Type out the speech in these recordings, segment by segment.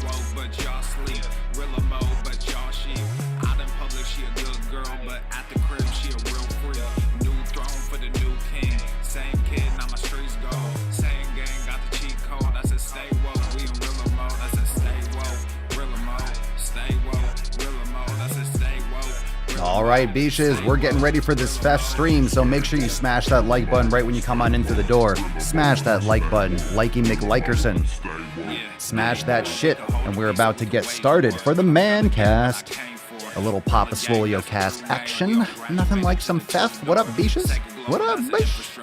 woke, but y'all sleep. Real emo, but y'all sheep. Out in public, she a good girl, but at the crib, she a real freak. New throne for the new king. Same kid, now my streets go. Same gang, got the cheat code. I said stay woke, we in real emo. I said stay woke, real emo. Stay woke, real emo. I said stay woke. All right, beaches, we're getting ready for this fest stream, so make sure you smash that like button right when you come on into the door. Smash that like button, Likey McLikerson. Smash that shit, and we're about to get started for the Man Cast. A little Papa Swole cast action. Nothing like some theft. What up, beaches? What up, beach?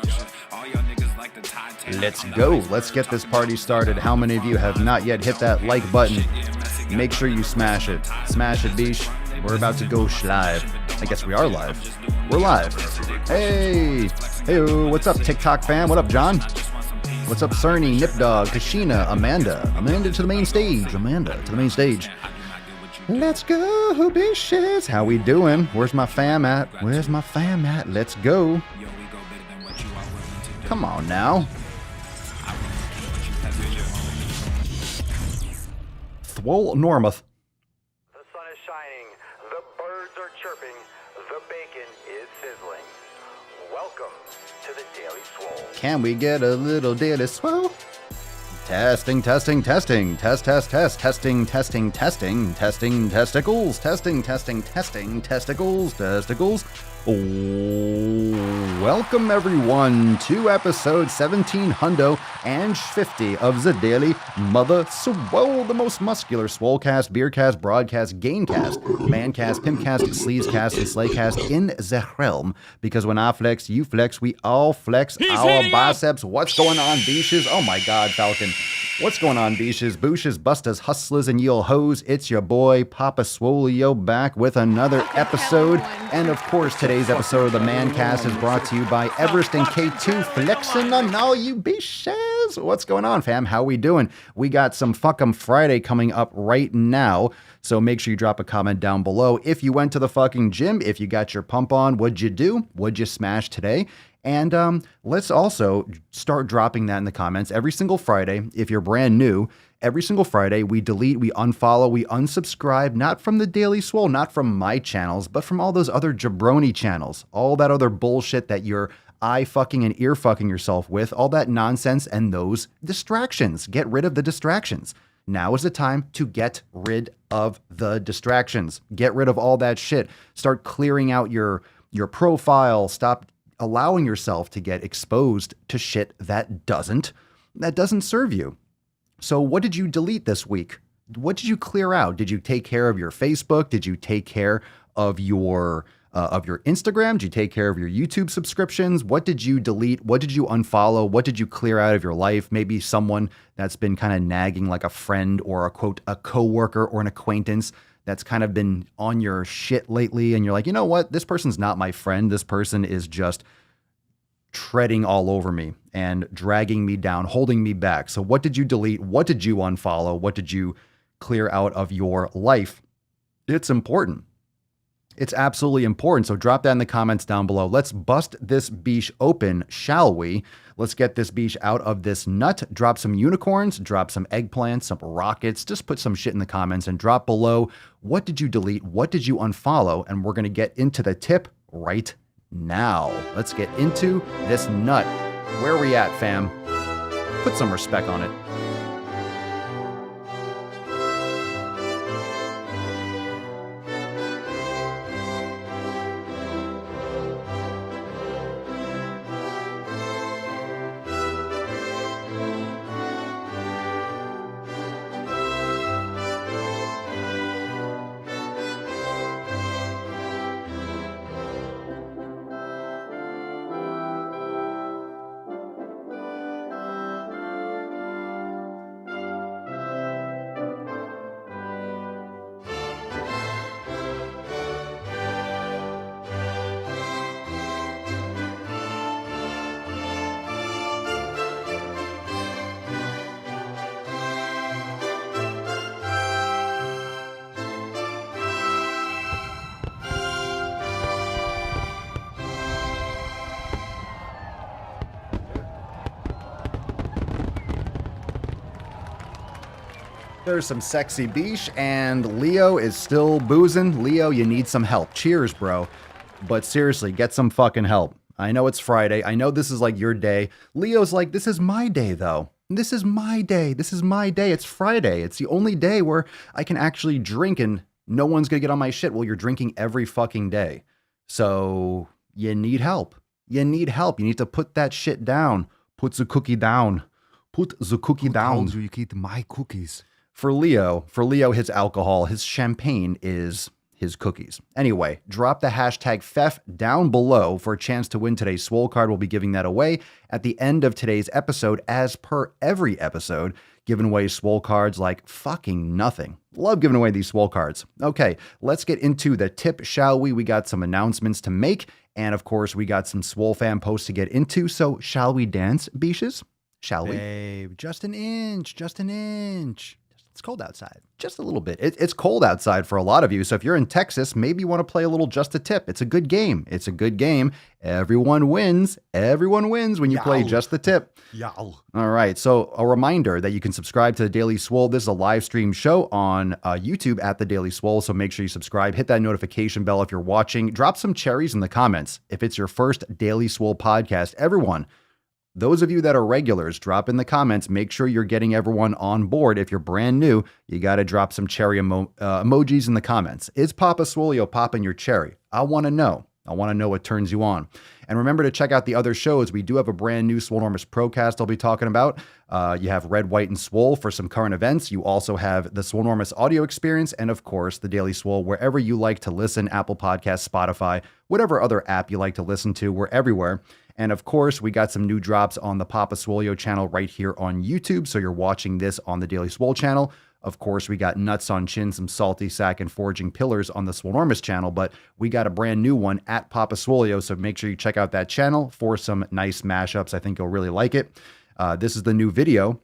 Let's go. Let's get this party started. How many of you have not yet hit that like button? Make sure you smash it. Smash it, beach. We're about to go live. I guess we are live. We're live. Hey. Hey, what's up, TikTok fam? What up, John? What's up, Cerny, Nipdog, Kashina, Amanda? Amanda to the main stage. Amanda to the main stage. Let's go, bitches. How we doing? Where's my fam at? Where's my fam at? Let's go. Come on now. Swole Normuth. The sun is shining, the birds are chirping, the bacon is sizzling. Welcome to the Daily Swole. Can we get a little Daily Swole? Testing, testing, testing, test, test, test, testing, testing, testing, testing, testicles, testing, testing, testing, testicles, testicles. Welcome everyone to episode 1750 of the Daily Mother Swole, the most muscular swolecast, beercast, broadcast, gaincast, mancast, pimpcast, sleazecast, and slaycast in the realm. Because when I flex, you flex, we all flex our biceps. What's going on, beaches? Oh my God, Falcon. What's going on, beaches, booshes, bustas, hustlers, and ye'll hoes? It's your boy, Papa Swolio, back with another episode. And of course, today's episode of the Mancast is brought to you by Everest and K2, flexing on all you beaches. What's going on, fam? How we doing? We got some Fuck'em Friday coming up right now. So make sure you drop a comment down below. If you went to the fucking gym, if you got your pump on, what'd you do? What'd you smash today? And let's also start dropping that in the comments every single Friday. If you're brand new, every single Friday, we delete, we unfollow, we unsubscribe, not from the Daily Swole, not from my channels, but from all those other jabroni channels, all that other bullshit that you're eye fucking and ear fucking yourself with, all that nonsense and those distractions. Get rid of the distractions. Now is the time to get rid of the distractions. Get rid of all that shit. Start clearing out your profile. Stop allowing yourself to get exposed to shit that doesn't serve you. So what did you delete this week? What did you clear out? Did you take care of your Facebook? Did you take care of your Instagram? Did you take care of your YouTube subscriptions? What did you delete? What did you unfollow? What did you clear out of your life? Maybe someone that's been kind of nagging, like a friend or a coworker or an acquaintance that's kind of been on your shit lately, and you're like, you know what? This person's not my friend. This person is just treading all over me and dragging me down, holding me back. So what did you delete? What did you unfollow? What did you clear out of your life? It's important. It's absolutely important. So drop that in the comments down below. Let's bust this beach open, shall we? Let's get this beach out of this nut. Drop some unicorns, drop some eggplants, some rockets. Just put some shit in the comments and drop below. What did you delete? What did you unfollow? And we're going to get into the tip right now. Let's get into this nut. Where are we at, fam? Put some respect on it. There's some sexy beesh, and Leo is still boozing. Leo, you need some help. Cheers, bro. But seriously, get some fucking help. I know it's Friday. I know this is like your day. Leo's like, this is my day, though. This is my day. This is my day. It's Friday. It's the only day where I can actually drink and no one's going to get on my shit. Well, you're drinking every fucking day. So you need help. You need help. You need to put that shit down. Put the cookie down. Put the cookie down. Who told you can eat my cookies? For Leo, his alcohol, his champagne is his cookies. Anyway, drop the hashtag FEF down below for a chance to win today's Swole card. We'll be giving that away at the end of today's episode, as per every episode, giving away Swole cards like fucking nothing. Love giving away these Swole cards. Okay, let's get into the tip, shall we? We got some announcements to make, and of course, we got some Swole fan posts to get into, so shall we dance, Beaches? Shall we? Babe, just an inch, just an inch. It's cold outside, just a little bit. It's cold outside for a lot of you. So if you're in Texas, maybe you want to play a little Just a Tip. It's a good game. It's a good game. Everyone wins. Everyone wins when you play Just the Tip. Yow. All right. So a reminder that you can subscribe to the Daily Swole. This is a live stream show on YouTube at the Daily Swole. So make sure you subscribe. Hit that notification bell if you're watching. Drop some cherries in the comments if it's your first Daily Swole podcast. Everyone. Those of you that are regulars, drop in the comments. Make sure you're getting everyone on board. If you're brand new, you got to drop some cherry emojis in the comments. Is Papa Swolio popping your cherry? I want to know. I want to know what turns you on. And remember to check out the other shows. We do have a brand new Swolenormous Procast I'll be talking about. You have Red, White, and Swole for some current events. You also have the Swolenormous audio experience. And of course, the Daily Swole, wherever you like to listen, Apple Podcasts, Spotify, whatever other app you like to listen to, we're everywhere. And of course, we got some new drops on the Papa Swolio channel right here on YouTube. So you're watching this on the Daily Swole channel. Of course, we got Nuts on Chin, some Salty Sack, and Forging Pillars on the Swolenormous channel, but we got a brand new one at Papa Swolio, so make sure you check out that channel for some nice mashups. I think you'll really like it. This is the new video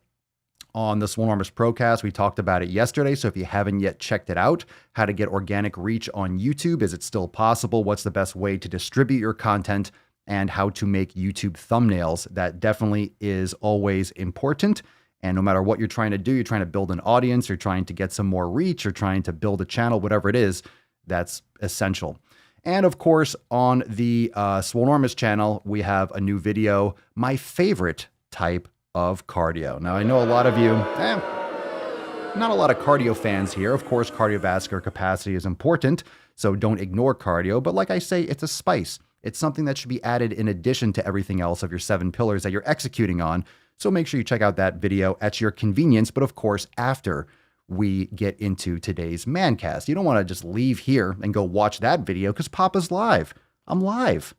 on the Swolenormous Procast. We talked about it yesterday, so if you haven't yet checked it out, how to get organic reach on YouTube, is it still possible? What's the best way to distribute your content? And how to make YouTube thumbnails. That definitely is always important. And no matter what you're trying to do, you're trying to build an audience, you're trying to get some more reach, you're trying to build a channel, whatever it is, that's essential. And of course, on the Swolenormous channel, we have a new video, my favorite type of cardio. Now, I know a lot of you, not a lot of cardio fans here. Of course, cardiovascular capacity is important, so don't ignore cardio. But like I say, it's a spice. It's something that should be added in addition to everything else of your 7 pillars that you're executing on. So make sure you check out that video at your convenience. But of course, after we get into today's Mancast, you don't want to just leave here and go watch that video because Papa's live. I'm live.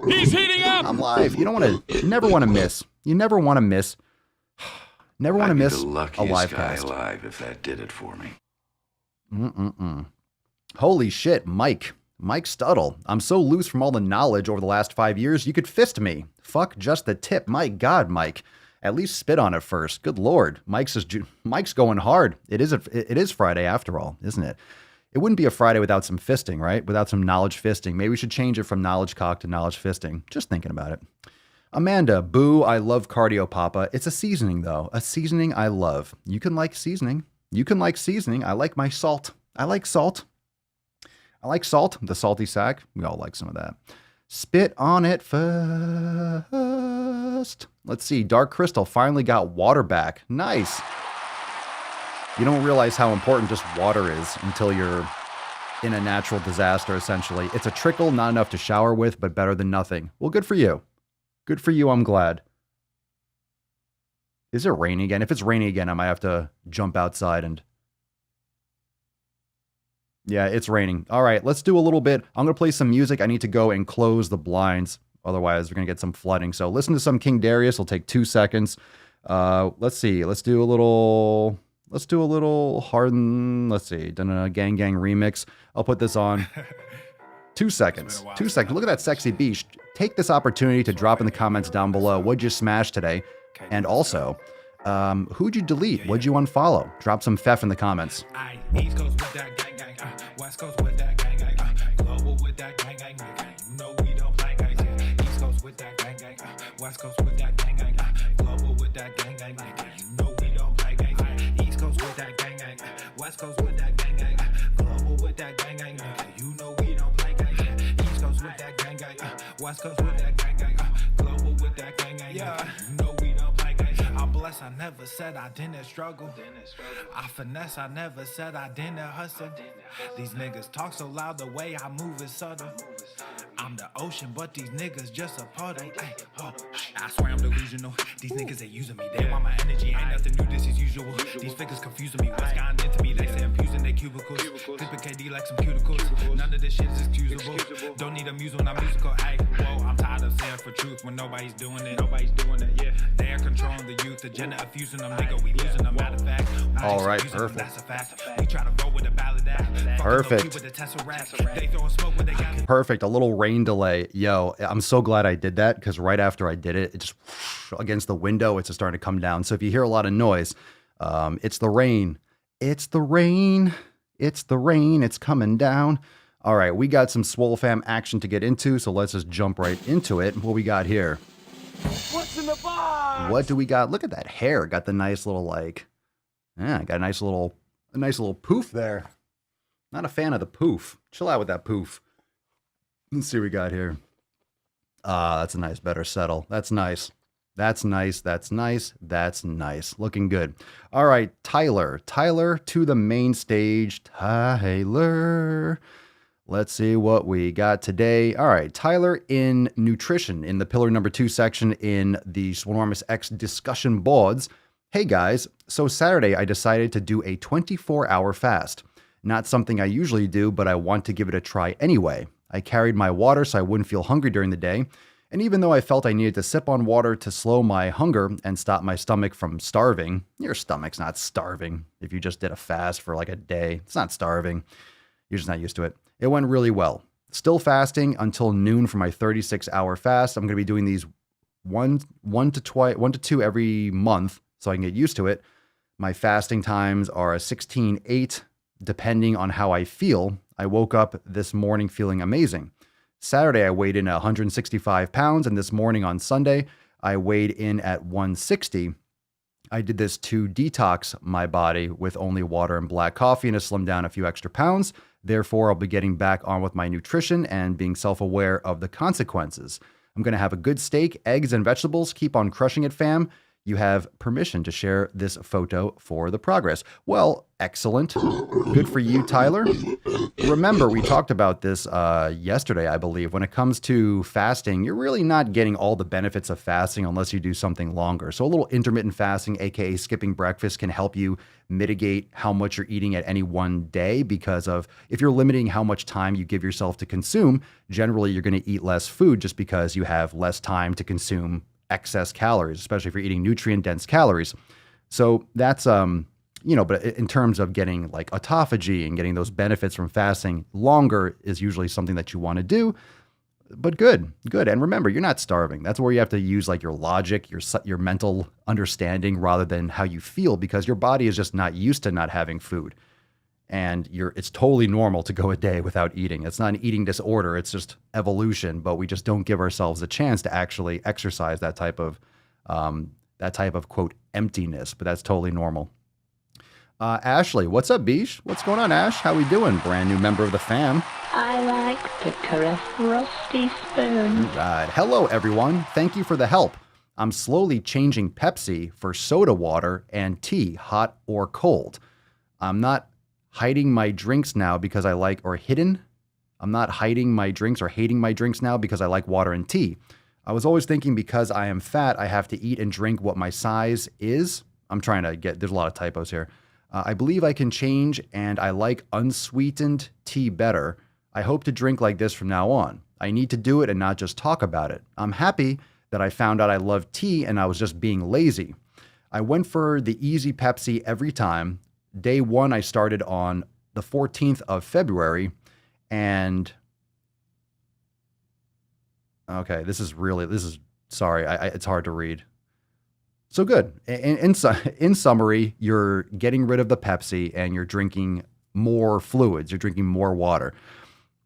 He's heating up. I'm live. You don't want to, never want to miss. You never want to miss. Never want to miss the a luckiest live guy cast. alive if that did it for me. Holy shit, Mike Stuttle. I'm so loose from all the knowledge over the last 5 years, you could fist me. Fuck just the tip. My God, Mike. At least spit on it first. Good Lord. Mike's going hard. It is Friday after all, isn't it? It wouldn't be a Friday without some fisting, right? Without some knowledge fisting. Maybe we should change it from knowledge cock to knowledge fisting. Just thinking about it. Amanda, boo, I love cardio, Papa. It's a seasoning, though. A seasoning I love. You can like seasoning. You can like seasoning. I like my salt. I like salt. I like salt, the salty sack. We all like some of that. Spit on it first. Let's see. Dark Crystal finally got water back. Nice. You don't realize how important just water is until you're in a natural disaster, essentially. It's a trickle, not enough to shower with, but better than nothing. Well, good for you. Good for you, I'm glad. Is it raining again? If it's raining again, I might have to jump outside and... Yeah, it's raining. All right, let's do a little bit. I'm going to play some music. I need to go and close the blinds. Otherwise, we're going to get some flooding. So listen to some King Darius. It'll take 2 seconds. Let's see. Let's do a little Harden. Let's see. Done a Gang Gang remix. I'll put this on. 2 seconds. 2 seconds. Look at that sexy beach. Take this opportunity to drop in the comments down below. What'd you smash today? And also, who'd you delete? What'd you unfollow? Drop some FEF in the comments. East Coast with that gang gang, West Coast with that gang gang, global with that gang gang, you know we don't play gang gang. East Coast with that gang gang, West Coast with that gang gang, global with that gang gang, you know we don't play gang gang. East Coast with that gang gang. West Coast with that gang gang, global with that gang gang. You know we don't play gang gang. East Coast with that gang gang, West Coast with that gang gang, global with that gang gang. Yeah, you know we don't play gang gang. I'm blessed, I never said I didn't struggle. I finesse, I never said I didn't hustle. These niggas talk so loud, the way I move is subtle. I'm the ocean, but these niggas just a puddle. Ay, oh, I swear I'm delusional. These niggas they using me. They want my energy, ain't nothing new, this is usual. These figures confusing me. What's gotten into me? They say I'm using their cubicles. Clipping KD like some cuticles. None of this shit is excusable. Don't need a muse when I'm musical. Ay, whoa, I'm tired of saying for truth when nobody's doing it. Yeah, they're controlling the youth. Agenda of fusing them, nigga. We losing them. Matter of fact, all right, perfect. perfect. That's a fact. We try to roll with a ballad act. Perfect. With the Tesseract. They throwing smoke when they got Perfect. A little rain delay. Yo, I'm so glad I did that because right after I did it, it just against the window, it's just starting to come down. So if you hear a lot of noise, it's the rain. It's the rain. It's the rain. It's coming down. All right, we got some Swole fam action to get into, so let's just jump right into it. What we got here? What's in the box? What do we got? Look at that hair. Got the nice little got a nice little poof there. Not a fan of the poof. Chill out with that poof. Let's see what we got here. That's a nice, better settle. That's nice. That's nice. That's nice. That's nice. Looking good. All right, Tyler. Tyler to the main stage. Tyler. Let's see what we got today. All right, Tyler in nutrition in the pillar number 2 section in the Swolenormous X discussion boards. Hey guys, so Saturday I decided to do a 24-hour fast. Not something I usually do, but I want to give it a try anyway. I carried my water so I wouldn't feel hungry during the day. And even though I felt I needed to sip on water to slow my hunger and stop my stomach from starving, your stomach's not starving. If you just did a fast for like a day, it's not starving. You're just not used to it. It went really well. Still fasting until noon for my 36-hour fast. I'm going to be doing these one to two every month so I can get used to it. My fasting times are a 16-8, depending on how I feel. I woke up this morning feeling amazing. Saturday, I weighed in at 165 pounds, and this morning on Sunday, I weighed in at 160. I did this to detox my body with only water and black coffee and to slim down a few extra pounds. Therefore, I'll be getting back on with my nutrition and being self-aware of the consequences. I'm going to have a good steak, eggs, and vegetables. Keep on crushing it, fam. You have permission to share this photo for the progress. Well, excellent. Good for you, Tyler. Remember, we talked about this yesterday, I believe. When it comes to fasting, you're really not getting all the benefits of fasting unless you do something longer. So a little intermittent fasting, aka skipping breakfast, can help you mitigate how much you're eating at any one day, because of if you're limiting how much time you give yourself to consume, generally you're going to eat less food just because you have less time to consume excess calories, especially if you're eating nutrient-dense calories. So that's, but in terms of getting like autophagy and getting those benefits from fasting, longer is usually something that you want to do. But good. And remember, you're not starving. That's where you have to use like your logic, your mental understanding rather than how you feel, because your body is just not used to not having food. And it's totally normal to go a day without eating. It's not an eating disorder. It's just evolution, but we just don't give ourselves a chance to actually exercise that type of quote emptiness, but that's totally normal. Ashley, what's up, Beesh? What's going on, Ash? How we doing? Brand new member of the fam. I like to caress rusty spoons. Right. Hello, everyone. Thank you for the help. I'm slowly changing Pepsi for soda water and tea, hot or cold. I'm not hiding my drinks now because I like, or hidden. I'm not hiding my drinks or hating my drinks now because I like water and tea. I was always thinking because I am fat, I have to eat and drink what my size is. I'm trying to there's a lot of typos here. I believe I can change, and I like unsweetened tea better. I hope to drink like this from now on. I need to do it and not just talk about it. I'm happy that I found out I love tea and I was just being lazy. I went for the easy Pepsi every time. Day one, I started on the 14th of February, and okay, sorry, it's hard to read. So good. In summary, you're getting rid of the Pepsi and you're drinking more fluids. You're drinking more water.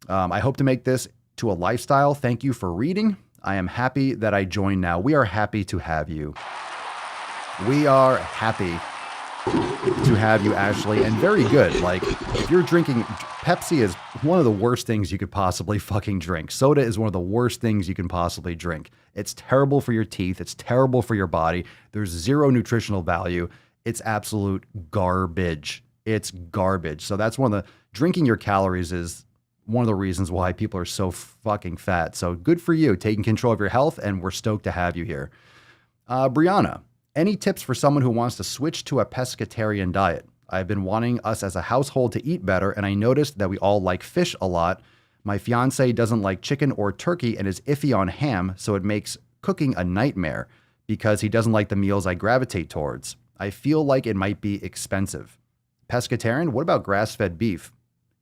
I hope to make this to a lifestyle. Thank you for reading. I am happy that I joined now. We are happy to have you. We are happy to have you actually, and very good. Like, if you're drinking, Pepsi is one of the worst things you could possibly fucking drink. Soda is one of the worst things you can possibly drink. It's terrible for your teeth. It's terrible for your body. There's zero nutritional value. It's absolute garbage. It's garbage. So that's one of the, drinking your calories is one of the reasons why people are so fucking fat. So good for you, taking control of your health, and we're stoked to have you here. Brianna, any tips for someone who wants to switch to a pescatarian diet? I've been wanting us as a household to eat better, and I noticed that we all like fish a lot. My fiance doesn't like chicken or turkey and is iffy on ham, so it makes cooking a nightmare because he doesn't like the meals I gravitate towards. I feel like it might be expensive. Pescatarian, what about grass-fed beef?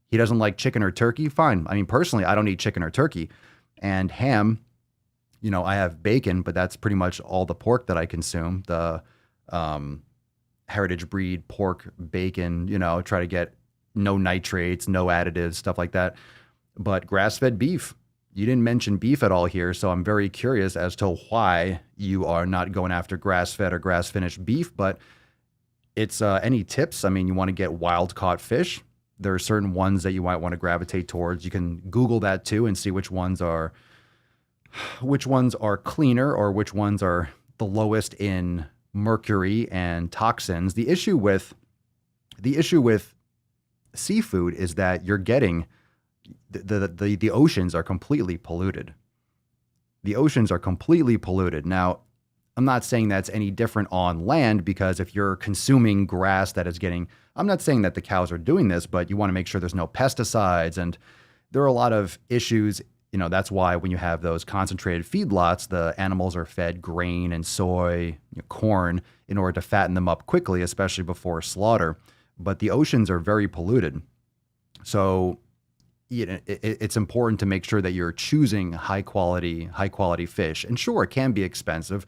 He doesn't like chicken or turkey? Fine. I mean, personally, I don't eat chicken or turkey. And ham, you know, I have bacon, but that's pretty much all the pork that I consume. The heritage breed pork, bacon, you know, try to get no nitrates, no additives, stuff like that. But grass-fed beef, you didn't mention beef at all here, so I'm very curious as to why you are not going after grass-fed or grass-finished beef. But it's any tips? I mean, you want to get wild-caught fish. There are certain ones that you might want to gravitate towards. You can Google that too and see which ones are cleaner or which ones are the lowest in mercury and toxins. The issue with seafood is that you're getting the oceans are completely polluted. The oceans are completely polluted. Now, I'm not saying that's any different on land, because if you're consuming grass that is getting, I'm not saying that the cows are doing this, but you want to make sure there's no pesticides. And there are a lot of issues. You know, that's why when you have those concentrated feedlots, the animals are fed grain and soy, corn, in order to fatten them up quickly, especially before slaughter. But the oceans are very polluted. So it's important to make sure that you're choosing high quality fish. And sure, it can be expensive,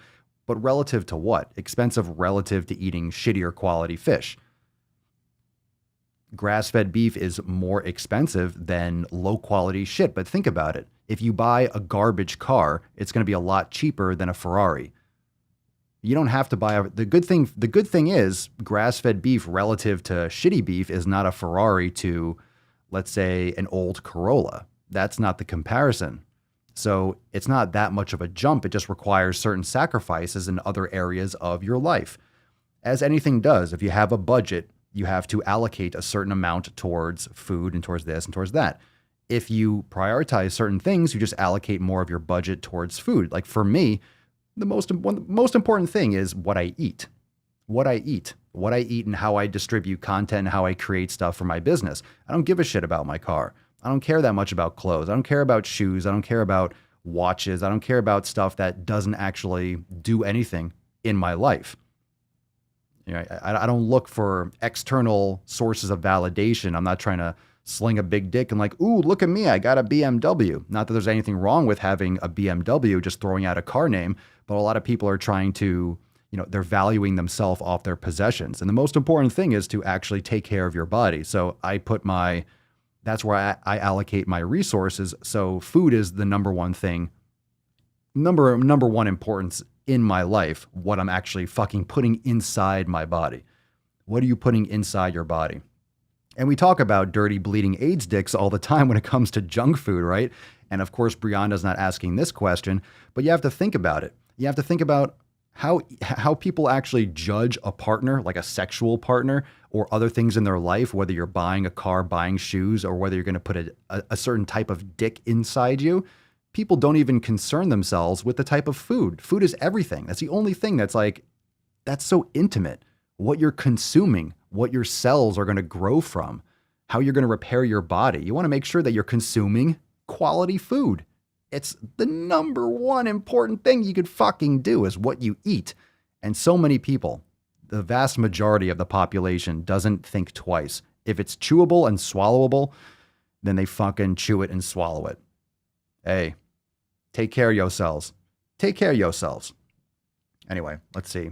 but relative to what? Expensive relative to eating shittier quality fish. Grass-fed beef is more expensive than low-quality shit. But think about it. If you buy a garbage car, it's going to be a lot cheaper than a Ferrari. You don't have to buy the good thing is grass-fed beef relative to shitty beef is not a Ferrari to, let's say, an old Corolla. That's not the comparison. So it's not that much of a jump. It just requires certain sacrifices in other areas of your life. As anything does, if you have a budget, you have to allocate a certain amount towards food and towards this and towards that. If you prioritize certain things, you just allocate more of your budget towards food. Like for me, the most important thing is what I eat. What I eat and how I distribute content and how I create stuff for my business. I don't give a shit about my car. I don't care that much about clothes. I don't care about shoes. I don't care about watches. I don't care about stuff that doesn't actually do anything in my life. You know, I don't look for external sources of validation. I'm not trying to sling a big dick and like, ooh, look at me, I got a BMW. Not that there's anything wrong with having a BMW, just throwing out a car name, but a lot of people are trying to, you know, they're valuing themselves off their possessions. And the most important thing is to actually take care of your body. So that's where I allocate my resources. So food is the number one thing, number one importance in my life, what I'm actually fucking putting inside my body. What are you putting inside your body? And we talk about dirty, bleeding AIDS dicks all the time when it comes to junk food, right? And of course, Brianna's not asking this question, but you have to think about it. You have to think about how people actually judge a partner, like a sexual partner or other things in their life, whether you're buying a car, buying shoes, or whether you're going to put a certain type of dick inside you. People don't even concern themselves with the type of food. Food is everything. That's the only thing that's so intimate. What you're consuming, what your cells are going to grow from, how you're going to repair your body. You want to make sure that you're consuming quality food. It's the number one important thing you could fucking do is what you eat. And so many people, the vast majority of the population doesn't think twice. If it's chewable and swallowable, then they fucking chew it and swallow it. Hey, take care of yourselves. Take care of yourselves. Anyway, let's see.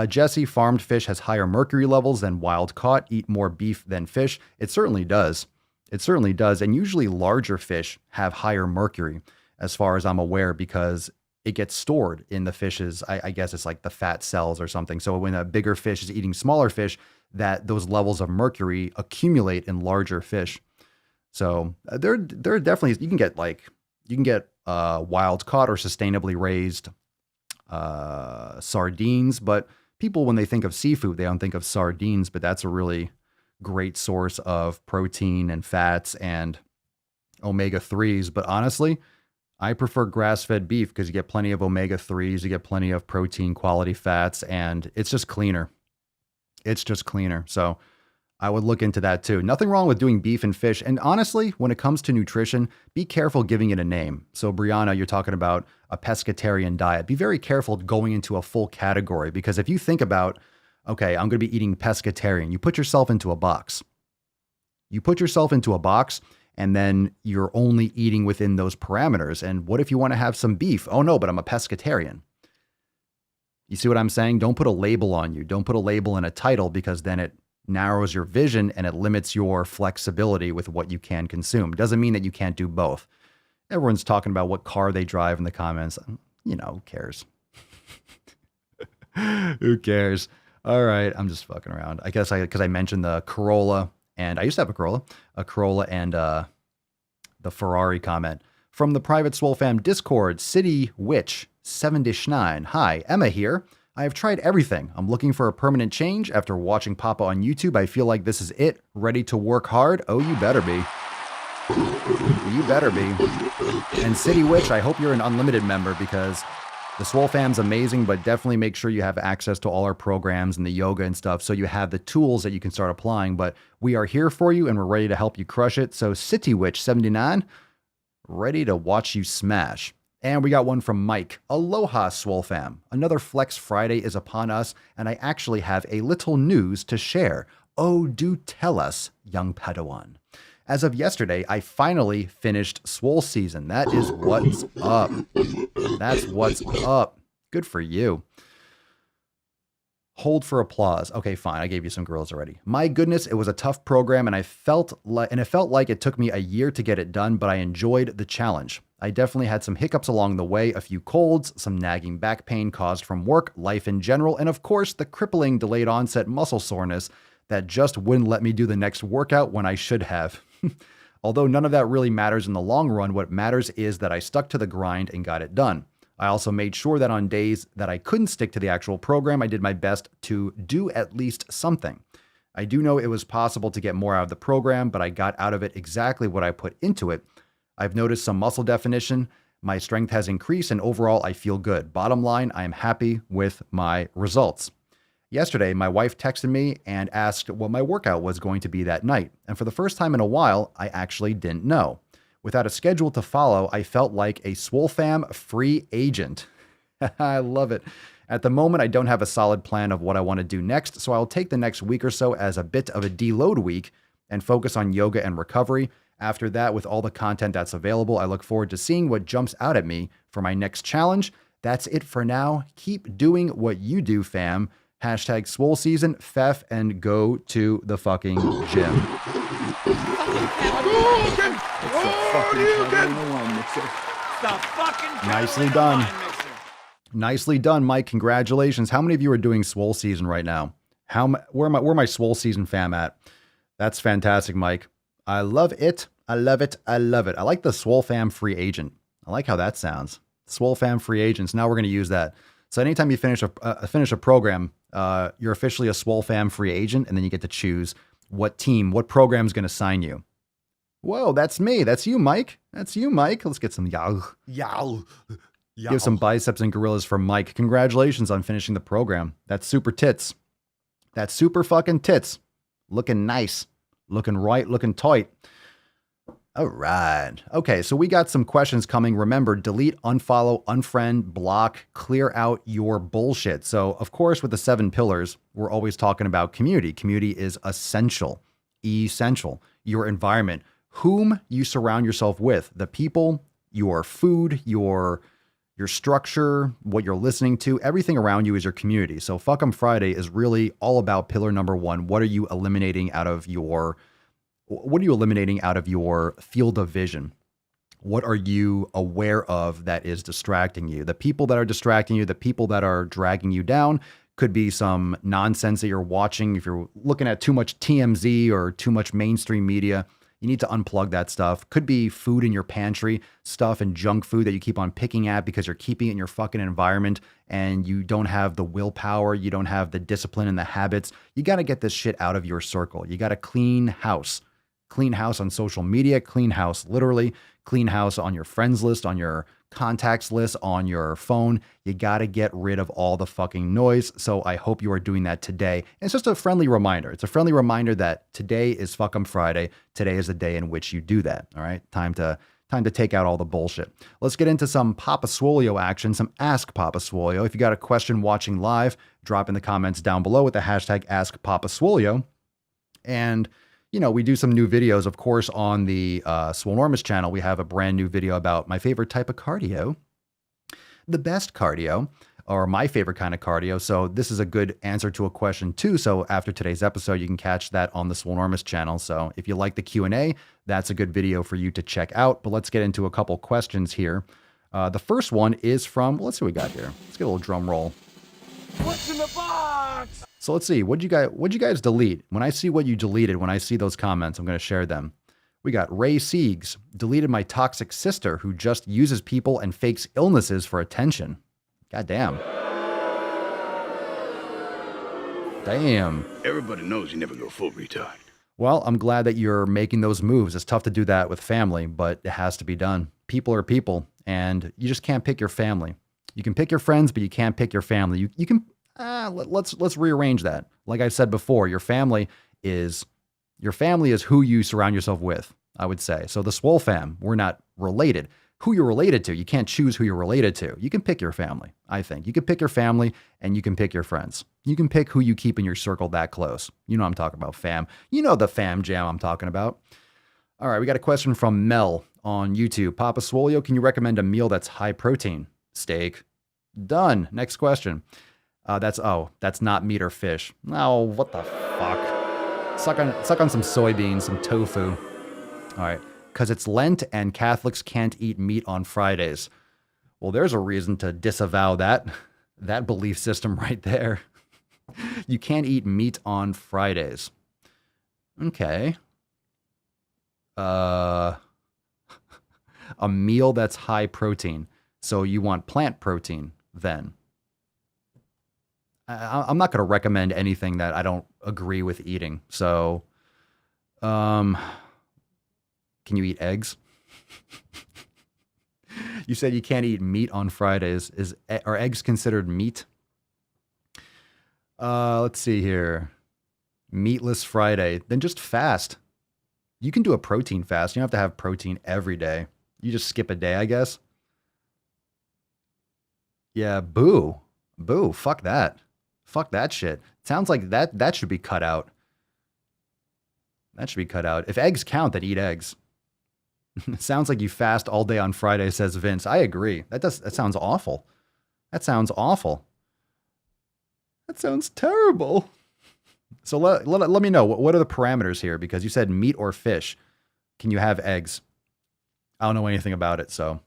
Jesse, farmed fish has higher mercury levels than wild caught. Eat more beef than fish. It certainly does. It certainly does. And usually larger fish have higher mercury, as far as I'm aware, because it gets stored in the fish's, I guess it's like the fat cells or something. So when a bigger fish is eating smaller fish, that those levels of mercury accumulate in larger fish. So there are definitely, you can get wild caught or sustainably raised sardines, but people, when they think of seafood, they don't think of sardines, but that's a really great source of protein and fats and omega-3s. But honestly, I prefer grass-fed beef because you get plenty of omega-3s, you get plenty of protein quality fats, and it's just cleaner. It's just cleaner. So I would look into that too. Nothing wrong with doing beef and fish. And honestly, when it comes to nutrition, be careful giving it a name. So Brianna, you're talking about a pescatarian diet. Be very careful going into a full category, because if you think about, okay, I'm going to be eating pescatarian, you put yourself into a box. You put yourself into a box, and then you're only eating within those parameters. And what if you want to have some beef? Oh no, but I'm a pescatarian. You see what I'm saying? Don't put a label on you. Don't put a label and a title, because then it narrows your vision and it limits your flexibility with what you can consume. Doesn't mean that you can't do both. Everyone's talking about what car they drive in the comments. You know, who cares? Who cares? All right, I'm just fucking around. I guess because I mentioned the Corolla, and I used to have a Corolla and the Ferrari comment. From the private Swole fam Discord, City Witch 7-9. Hi, Emma here. I have tried everything. I'm looking for a permanent change. After watching Papa on YouTube, I feel like this is it. Ready to work hard? Oh, you better be. You better be. And City Witch, I hope you're an unlimited member, because the Swole fam's amazing, but definitely make sure you have access to all our programs and the yoga and stuff, so you have the tools that you can start applying. But we are here for you, and we're ready to help you crush it. So City Witch 79, ready to watch you smash. And we got one from Mike. Aloha, Swole fam. Another Flex Friday is upon us, and I actually have a little news to share. Oh, do tell us, young Padawan. As of yesterday, I finally finished Swole season. That is what's up. That's what's up. Good for you. Hold for applause. Okay, fine. I gave you some girls already. My goodness, it was a tough program, and it felt like it took me a year to get it done, but I enjoyed the challenge. I definitely had some hiccups along the way, a few colds, some nagging back pain caused from work, life in general, and of course, the crippling delayed onset muscle soreness that just wouldn't let me do the next workout when I should have. Although none of that really matters in the long run, what matters is that I stuck to the grind and got it done. I also made sure that on days that I couldn't stick to the actual program, I did my best to do at least something. I do know it was possible to get more out of the program, but I got out of it exactly what I put into it. I've noticed some muscle definition, my strength has increased, and overall I feel good. Bottom line, I am happy with my results. Yesterday, my wife texted me and asked what my workout was going to be that night. And for the first time in a while, I actually didn't know. Without a schedule to follow, I felt like a Swole fam free agent. I love it. At the moment, I don't have a solid plan of what I want to do next, so I'll take the next week or so as a bit of a deload week and focus on yoga and recovery. After that, with all the content that's available, I look forward to seeing what jumps out at me for my next challenge. That's it for now. Keep doing what you do, fam. Hashtag Swole season, Fef, and go to the fucking gym. Nicely done. Nicely done, Mike. Congratulations. How many of you are doing Swole season right now? Where my Swole season fam at? That's fantastic, Mike. I love it. I love it. I love it. I like the Swole fam free agent. I like how that sounds. Swole fam free agents. Now we're going to use that. So anytime you finish a program, you're officially a Swole fam free agent, and then you get to choose what program is going to sign you. Whoa, that's me. That's you, Mike. That's you, Mike. Let's get some yow. Give some biceps and gorillas for Mike. Congratulations on finishing the program. That's super tits. That's super fucking tits. Looking nice. Looking right. Looking tight. All right. Okay, so we got some questions coming. Remember, delete, unfollow, unfriend, block, clear out your bullshit. So, of course, with the 7 pillars, we're always talking about community. Community is essential. Essential. Your environment. Whom you surround yourself with. The people, your food, your structure, what you're listening to, everything around you is your community. So, Fuck 'em Friday is really all about pillar number 1. What are you eliminating out of your field of vision? What are you aware of that is distracting you? The people that are distracting you, the people that are dragging you down, could be some nonsense that you're watching. If you're looking at too much TMZ or too much mainstream media, you need to unplug that stuff. Could be food in your pantry, stuff and junk food that you keep on picking at because you're keeping it in your fucking environment and you don't have the willpower, you don't have the discipline and the habits. You got to get this shit out of your circle. You got to clean house. Clean house on social media, clean house literally, clean house on your friends list, on your contacts list, on your phone. You got to get rid of all the fucking noise. So I hope you are doing that today. And it's just a friendly reminder. It's a friendly reminder that today is fucking Friday. Today is the day in which you do that. All right. Time to take out all the bullshit. Let's get into some Papa Swolio action, some Ask Papa Swolio. If you got a question watching live, drop in the comments down below with the hashtag Ask Papa Swolio. And we do some new videos, of course, on the Swolenormous channel. We have a brand new video about my favorite type of cardio, the best cardio, or my favorite kind of cardio. So this is a good answer to a question too. So after today's episode, you can catch that on the Swolenormous channel. So if you like the Q&A, that's a good video for you to check out. But let's get into a couple questions here. The first one is from, let's see what we got here. Let's get a little drum roll. What's in the box? So let's see, what'd you guys delete? When I see what you deleted, when I see those comments, I'm going to share them. We got Ray Siegs, deleted my toxic sister who just uses people and fakes illnesses for attention. God damn. Damn. Everybody knows you never go full retard. Well, I'm glad that you're making those moves. It's tough to do that with family, but it has to be done. People are people, and you just can't pick your family. You can pick your friends, but you can't pick your family. You can... let's rearrange that. Like I said before, your family is who you surround yourself with, I would say. So the Swole fam, we're not related. Who you're related to, you can't choose who you're related to. You can pick your family, I think. You can pick your family and you can pick your friends. You can pick who you keep in your circle that close. You know what I'm talking about, fam. You know the fam jam I'm talking about. All right, we got a question from Mel on YouTube. Papa Swolio, can you recommend a meal that's high protein? Steak. Done. Next question. That's not meat or fish. Oh, what the fuck? Suck on some soybeans, some tofu. All right, because it's Lent and Catholics can't eat meat on Fridays. Well, there's a reason to disavow that belief system right there. You can't eat meat on Fridays. Okay. A meal that's high protein. So you want plant protein then. I'm not going to recommend anything that I don't agree with eating. So, can you eat eggs? You said you can't eat meat on Fridays. Are eggs considered meat? Let's see here. Meatless Friday. Then just fast. You can do a protein fast. You don't have to have protein every day. You just skip a day, I guess. Yeah, boo. Boo. Fuck that. Fuck that shit. Sounds like that should be cut out. That should be cut out. If eggs count, then eat eggs. Sounds like you fast all day on Friday, says Vince. I agree. That sounds awful. That sounds awful. That sounds terrible. So let me know. What are the parameters here? Because you said meat or fish. Can you have eggs? I don't know anything about it, so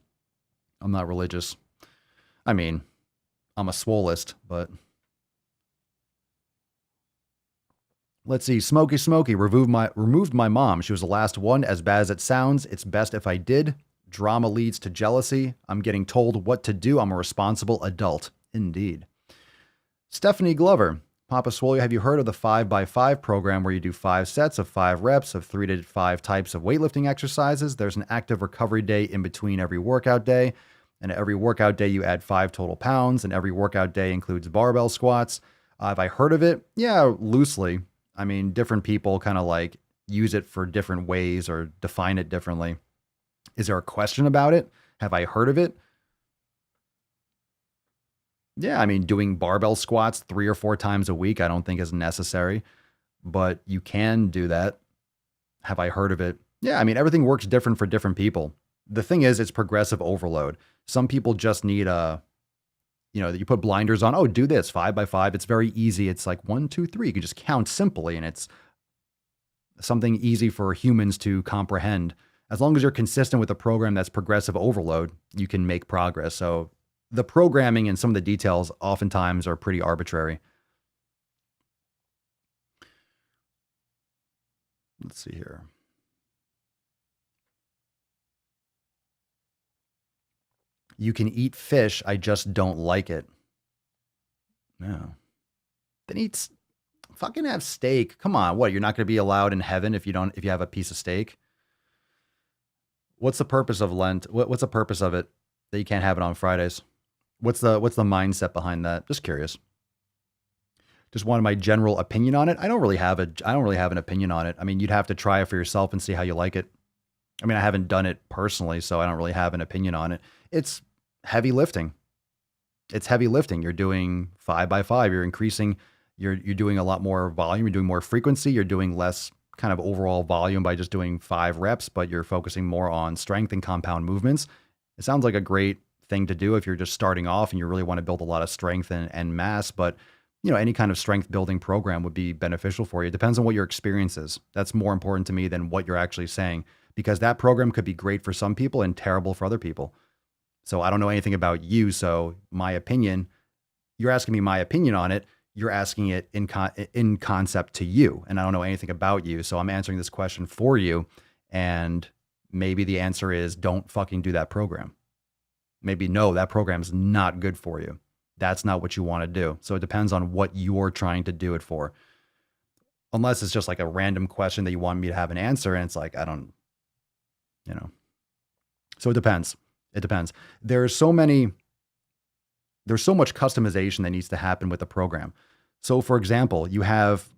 I'm not religious. I mean, I'm a swoleist, but... Let's see. Smokey removed my mom. She was the last one. As bad as it sounds, it's best if I did. Drama leads to jealousy. I'm getting told what to do. I'm a responsible adult. Indeed. Stephanie Glover. Papa Swole, have you heard of the 5x5 program where you do 5 sets of 5 reps of 3 to 5 types of weightlifting exercises? There's an active recovery day in between every workout day. And every workout day you add 5 total pounds. And every workout day includes barbell squats. Have I heard of it? Yeah, loosely. I mean, different people kind of like use it for different ways or define it differently. Is there a question about it? Have I heard of it? Yeah, I mean, doing barbell squats 3 or 4 times a week, I don't think is necessary, but you can do that. Have I heard of it? Yeah, I mean, everything works different for different people. The thing is, it's progressive overload. Some people just need that you put blinders on. Oh, do this 5x5. It's very easy. It's like 1, 2, 3. You can just count simply, and it's something easy for humans to comprehend. As long as you're consistent with a program that's progressive overload, you can make progress. So the programming and some of the details oftentimes are pretty arbitrary. Let's see here. You can eat fish, I just don't like it. No. Then fucking have steak. Come on, what? You're not going to be allowed in heaven if you have a piece of steak? What's the purpose of Lent? What's the purpose of it that you can't have it on Fridays? What's the mindset behind that? Just curious. Just wanted my general opinion on it. I don't really have an opinion on it. I mean, you'd have to try it for yourself and see how you like it. I mean, I haven't done it personally, so I don't really have an opinion on it. It's heavy lifting. You're doing 5 by 5. You're increasing. You're doing a lot more volume. You're doing more frequency. You're doing less kind of overall volume by just doing 5 reps, but you're focusing more on strength and compound movements. It sounds like a great thing to do if you're just starting off and you really want to build a lot of strength and mass. But any kind of strength building program would be beneficial for you. It depends on what your experience is. That's more important to me than what you're actually saying, because that program could be great for some people and terrible for other people. So I don't know anything about you. So my opinion, you're asking me my opinion on it. You're asking it in concept to you. And I don't know anything about you. So I'm answering this question for you. And maybe the answer is don't fucking do that program. Maybe no, that program is not good for you. That's not what you want to do. So it depends on what you're trying to do it for. Unless it's just like a random question that you want me to have an answer. And it's like, I don't, So it depends. There's so much customization that needs to happen with the program. So for example, you have,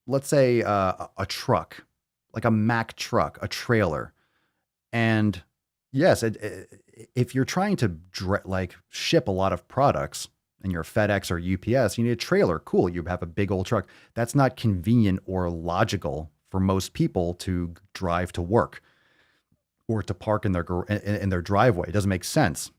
let's say a truck, like a Mack truck, a trailer. And yes, if you're trying to ship a lot of products and you're FedEx or UPS, you need a trailer. Cool. You have a big old truck. That's not convenient or logical for most people to drive to work or to park in their driveway. It doesn't make sense.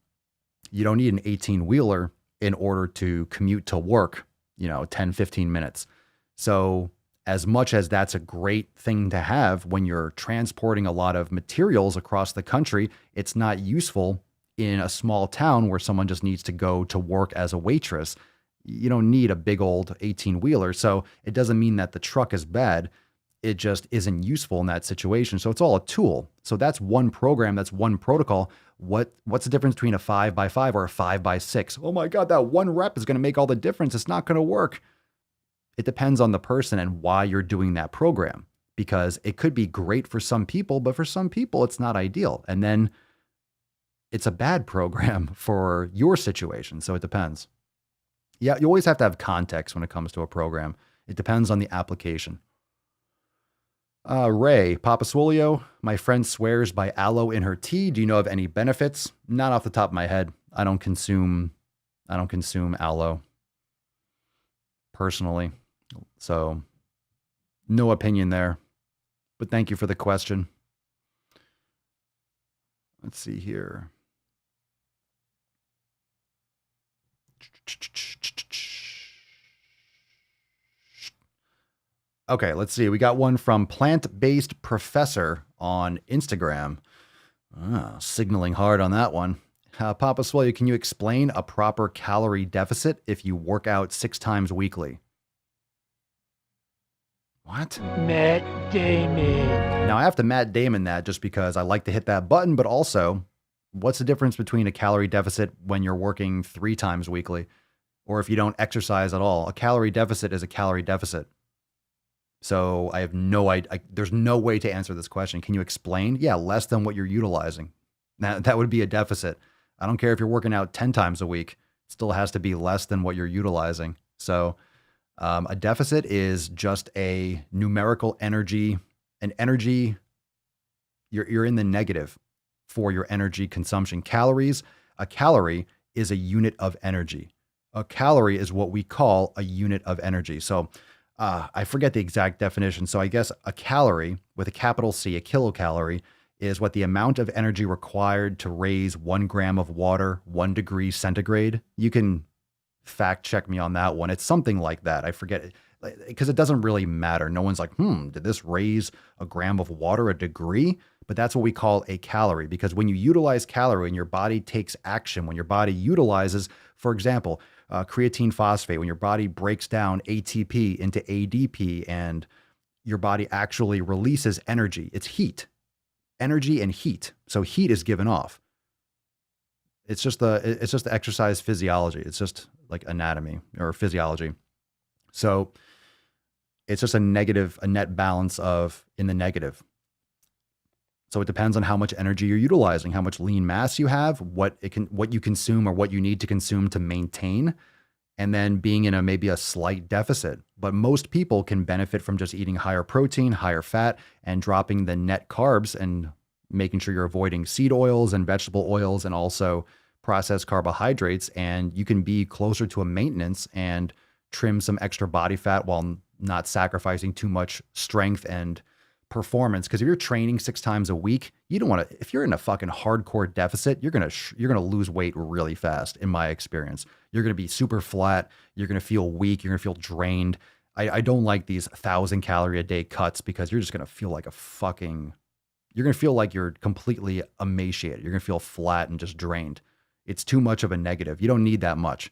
You don't need an 18-wheeler in order to commute to work, 10, 15 minutes. So as much as that's a great thing to have when you're transporting a lot of materials across the country, it's not useful in a small town where someone just needs to go to work as a waitress. You don't need a big old 18-wheeler. So it doesn't mean that the truck is bad. It just isn't useful in that situation. So it's all a tool. So that's one program. That's one protocol. What's the difference between a 5 by 5 or a 5 by 6? Oh my God, that one rep is going to make all the difference. It's not going to work. It depends on the person and why you're doing that program, because it could be great for some people, but for some people, it's not ideal. And then it's a bad program for your situation. So it depends. Yeah, you always have to have context when it comes to a program. It depends on the application. Ray, Papa Swolio, my friend swears by aloe in her tea. Do you know of any benefits? Not off the top of my head. I don't consume aloe personally. So no opinion there, but thank you for the question. Let's see here. Okay, let's see. We got one from Plant-Based Professor on Instagram. Signaling hard on that one. Papa Swolio, can you explain a proper calorie deficit if you work out 6 times weekly? What? Matt Damon. Now, I have to Matt Damon that just because I like to hit that button, but also, what's the difference between a calorie deficit when you're working 3 times weekly, or if you don't exercise at all? A calorie deficit is a calorie deficit. So I have no idea. There's no way to answer this question. Can you explain? Yeah, less than what you're utilizing. That would be a deficit. I don't care if you're working out 10 times a week. It still has to be less than what you're utilizing. So a deficit is just a numerical energy, an energy. You're in the negative for your energy consumption. Calories, a calorie is a unit of energy. A calorie is what we call a unit of energy. So I forget the exact definition. So I guess a calorie with a capital C, a kilocalorie, is what the amount of energy required to raise 1 gram of water, 1 degree centigrade. You can fact check me on that one. It's something like that. I forget it because it doesn't really matter. No one's like, did this raise a gram of water a degree? but that's what we call a calorie, because when you utilize calorie and your body takes action, when your body utilizes, for example, creatine phosphate, when your body breaks down ATP into ADP and your body actually releases energy, it's heat, energy and heat. So heat is given off. It's just the exercise physiology. It's just like anatomy or physiology. So it's just a net balance of in the negative. So it depends on how much energy you're utilizing, how much lean mass you have, what you consume or what you need to consume to maintain, and then being in maybe a slight deficit. But most people can benefit from just eating higher protein, higher fat, and dropping the net carbs and making sure you're avoiding seed oils and vegetable oils and also processed carbohydrates. And you can be closer to a maintenance and trim some extra body fat while not sacrificing too much strength and performance. Because if you're training 6 times a week, you don't want to, if you're in a fucking hardcore deficit, you're going to lose weight really fast. In my experience, you're going to be super flat. You're going to feel weak. You're going to feel drained. I don't like these 1,000 calorie a day cuts, because you're just going to feel like you're going to feel like you're completely emaciated. You're going to feel flat and just drained. It's too much of a negative. You don't need that much.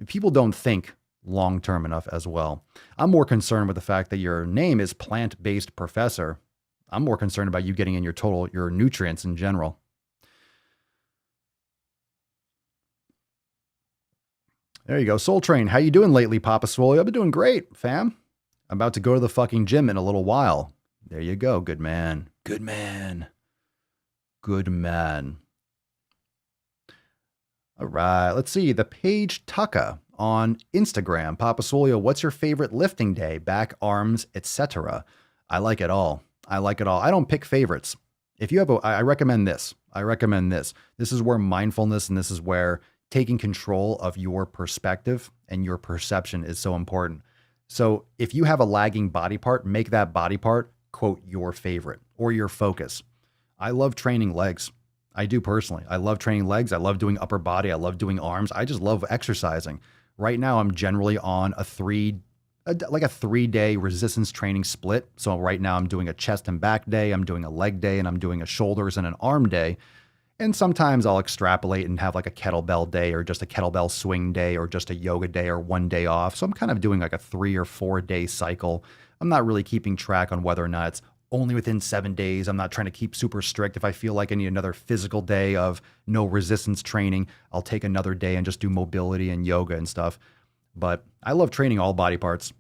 People don't think long-term enough as well. I'm more concerned with the fact that your name is plant-based professor. I'm more concerned about you getting in your nutrients in general. There you go. Soul Train. How you doing lately, Papa Swole? I've been doing great, fam. I'm about to go to the fucking gym in a little while. There you go. Good man. Good man. Good man. All right. Let's see. The Page Tucka on Instagram. Papa Swolio, what's your favorite lifting day? Back, arms, etc. I like it all. I like it all. I don't pick favorites. If you have I recommend this. I recommend this. This is where mindfulness and this is where taking control of your perspective and your perception is so important. So if you have a lagging body part, make that body part, quote, your favorite or your focus. I love training legs. I do personally. I love training legs. I love doing upper body. I love doing arms. I just love exercising. Right now, I'm generally on a 3-day resistance training split. So right now I'm doing a chest and back day. I'm doing a leg day, and I'm doing a shoulders and an arm day. And sometimes I'll extrapolate and have like a kettlebell day or just a kettlebell swing day or just a yoga day or one day off. So I'm kind of doing like a 3 or 4 day cycle. I'm not really keeping track on whether or not it's only within 7 days. I'm not trying to keep super strict. If I feel like I need another physical day of no resistance training, I'll take another day and just do mobility and yoga and stuff. But I love training all body parts.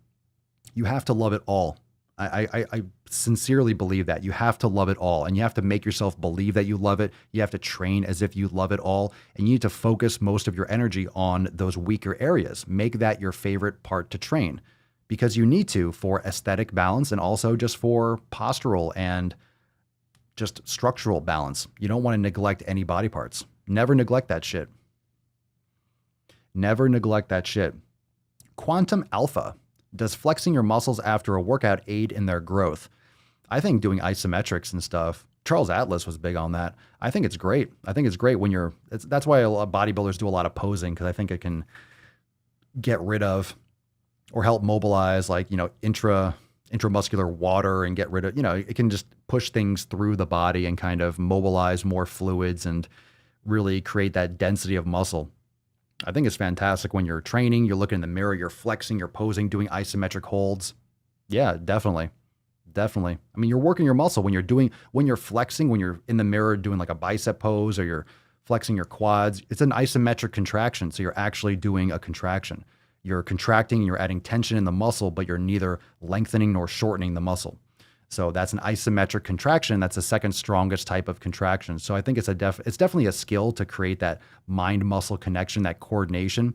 You have to love it all. I sincerely believe that. You have to love it all, and you have to make yourself believe that you love it. You have to train as if you love it all, and you need to focus most of your energy on those weaker areas. Make that your favorite part to train, because you need to for aesthetic balance and also just for postural and just structural balance. You don't want to neglect any body parts. Never neglect that shit. Never neglect that shit. Quantum Alpha. Does flexing your muscles after a workout aid in their growth? I think doing isometrics and stuff. Charles Atlas was big on that. I think it's great. I think it's great when that's why a lot of bodybuilders do a lot of posing, because I think it can get rid of or help mobilize intramuscular water and get rid of, it can just push things through the body and kind of mobilize more fluids and really create that density of muscle. I think it's fantastic when you're training, you're looking in the mirror, you're flexing, you're posing, doing isometric holds. Yeah, definitely. Definitely. I mean, you're working your muscle when you're flexing, when you're in the mirror doing like a bicep pose or you're flexing your quads. It's an isometric contraction. So you're actually doing a contraction. You're contracting and you're adding tension in the muscle, but you're neither lengthening nor shortening the muscle. So that's an isometric contraction. That's the second strongest type of contraction. So I think it's definitely a skill to create that mind-muscle connection, that coordination.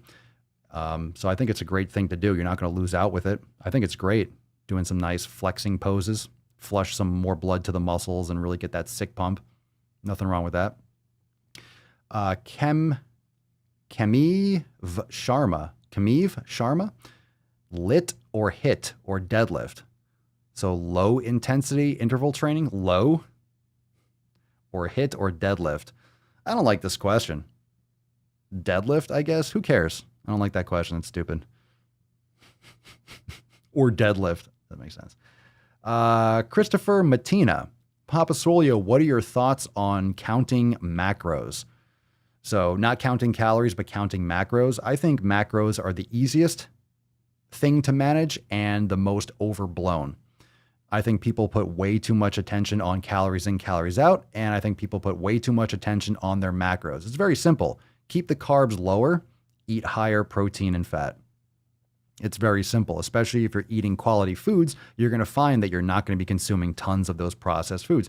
So I think it's a great thing to do. You're not going to lose out with it. I think it's great doing some nice flexing poses, flush some more blood to the muscles and really get that sick pump. Nothing wrong with that. Kamiv Sharma, lit or hit or deadlift. So low intensity interval training, low, or hit or deadlift. I don't like this question. Deadlift, I guess. Who cares? I don't like that question. It's stupid. Or deadlift. That makes sense. Christopher Matina. Papa Swolio, what are your thoughts on counting macros? So not counting calories, but counting macros. I think macros are the easiest thing to manage and the most overblown. I think people put way too much attention on calories in, calories out, and I think people put way too much attention on their macros. It's very simple. Keep the carbs lower, eat higher protein and fat. It's very simple, especially if you're eating quality foods. You're going to find that you're not going to be consuming tons of those processed foods.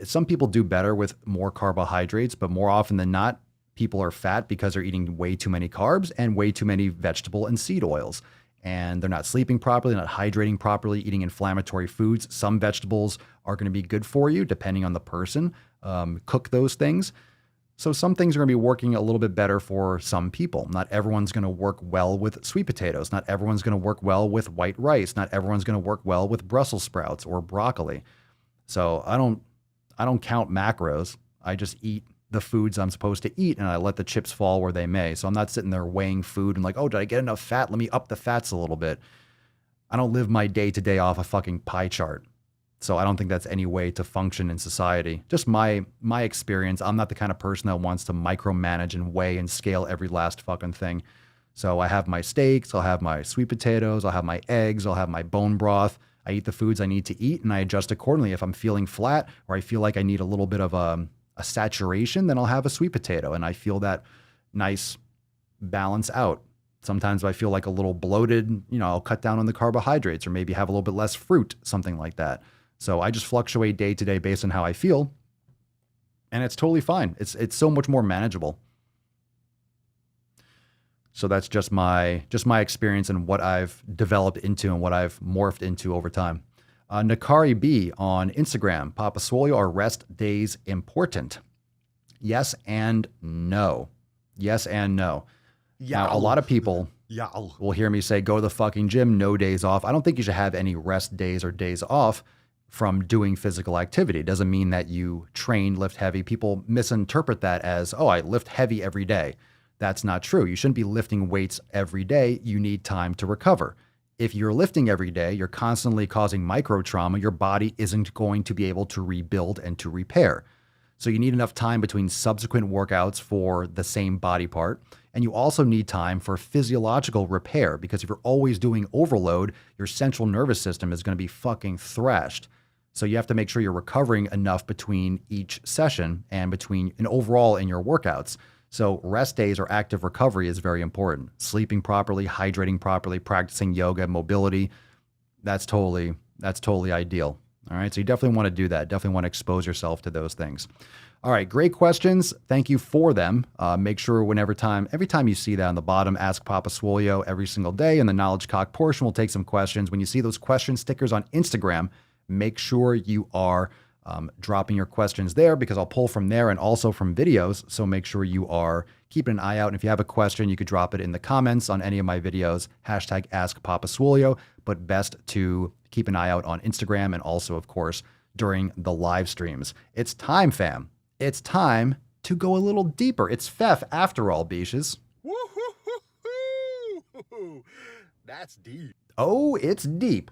Some people do better with more carbohydrates, but more often than not, people are fat because they're eating way too many carbs and way too many vegetable and seed oils. And they're not sleeping properly, not hydrating properly, eating inflammatory foods. Some vegetables are going to be good for you depending on the person. Cook those things. So some things are going to be working a little bit better for some people. Not everyone's going to work well with sweet potatoes. Not everyone's going to work well with white rice. Not everyone's going to work well with Brussels sprouts or broccoli. So I don't count macros. I just eat the foods I'm supposed to eat, and I let the chips fall where they may. So I'm not sitting there weighing food and like, oh, did I get enough fat? Let me up the fats a little bit. I don't live my day to day off a fucking pie chart. So I don't think that's any way to function in society. Just my experience. I'm not the kind of person that wants to micromanage and weigh and scale every last fucking thing. So I have my steaks, I'll have my sweet potatoes, I'll have my eggs, I'll have my bone broth. I eat the foods I need to eat and I adjust accordingly. If I'm feeling flat or I feel like I need a little bit of a saturation, then I'll have a sweet potato and I feel that nice balance out. Sometimes if I feel like a little bloated, I'll cut down on the carbohydrates or maybe have a little bit less fruit, something like that. So I just fluctuate day to day based on how I feel. And it's totally fine. It's so much more manageable. So that's just my experience and what I've developed into and what I've morphed into over time. Nakari B on Instagram, Papa Swolio, are rest days important? Yes and no. Yes and no. Now, a lot of people will hear me say, go to the fucking gym, no days off. I don't think you should have any rest days or days off from doing physical activity. It doesn't mean that you train, lift heavy. People misinterpret that as, oh, I lift heavy every day. That's not true. You shouldn't be lifting weights every day. You need time to recover. If you're lifting every day, you're constantly causing micro trauma. Your body isn't going to be able to rebuild and to repair. So you need enough time between subsequent workouts for the same body part. And you also need time for physiological repair, because if you're always doing overload, your central nervous system is going to be fucking thrashed. So you have to make sure you're recovering enough between each session and overall in your workouts. So rest days or active recovery is very important. Sleeping properly, hydrating properly, practicing yoga, mobility, that's totally ideal. All right, so you definitely want to do that. Definitely want to expose yourself to those things. All right, great questions. Thank you for them. Make sure every time you see that on the bottom, ask Papa Swolio every single day. In the Knowledge Cock portion, we'll take some questions. When you see those question stickers on Instagram, make sure you are dropping your questions there, because I'll pull from there and also from videos. So make sure you are keeping an eye out. And if you have a question, you could drop it in the comments on any of my videos, hashtag Ask Papa Swolio, but best to keep an eye out on Instagram and also, of course, during the live streams. It's time, fam. It's time to go a little deeper. It's Fef after all, Beaches. That's deep. Oh, it's deep.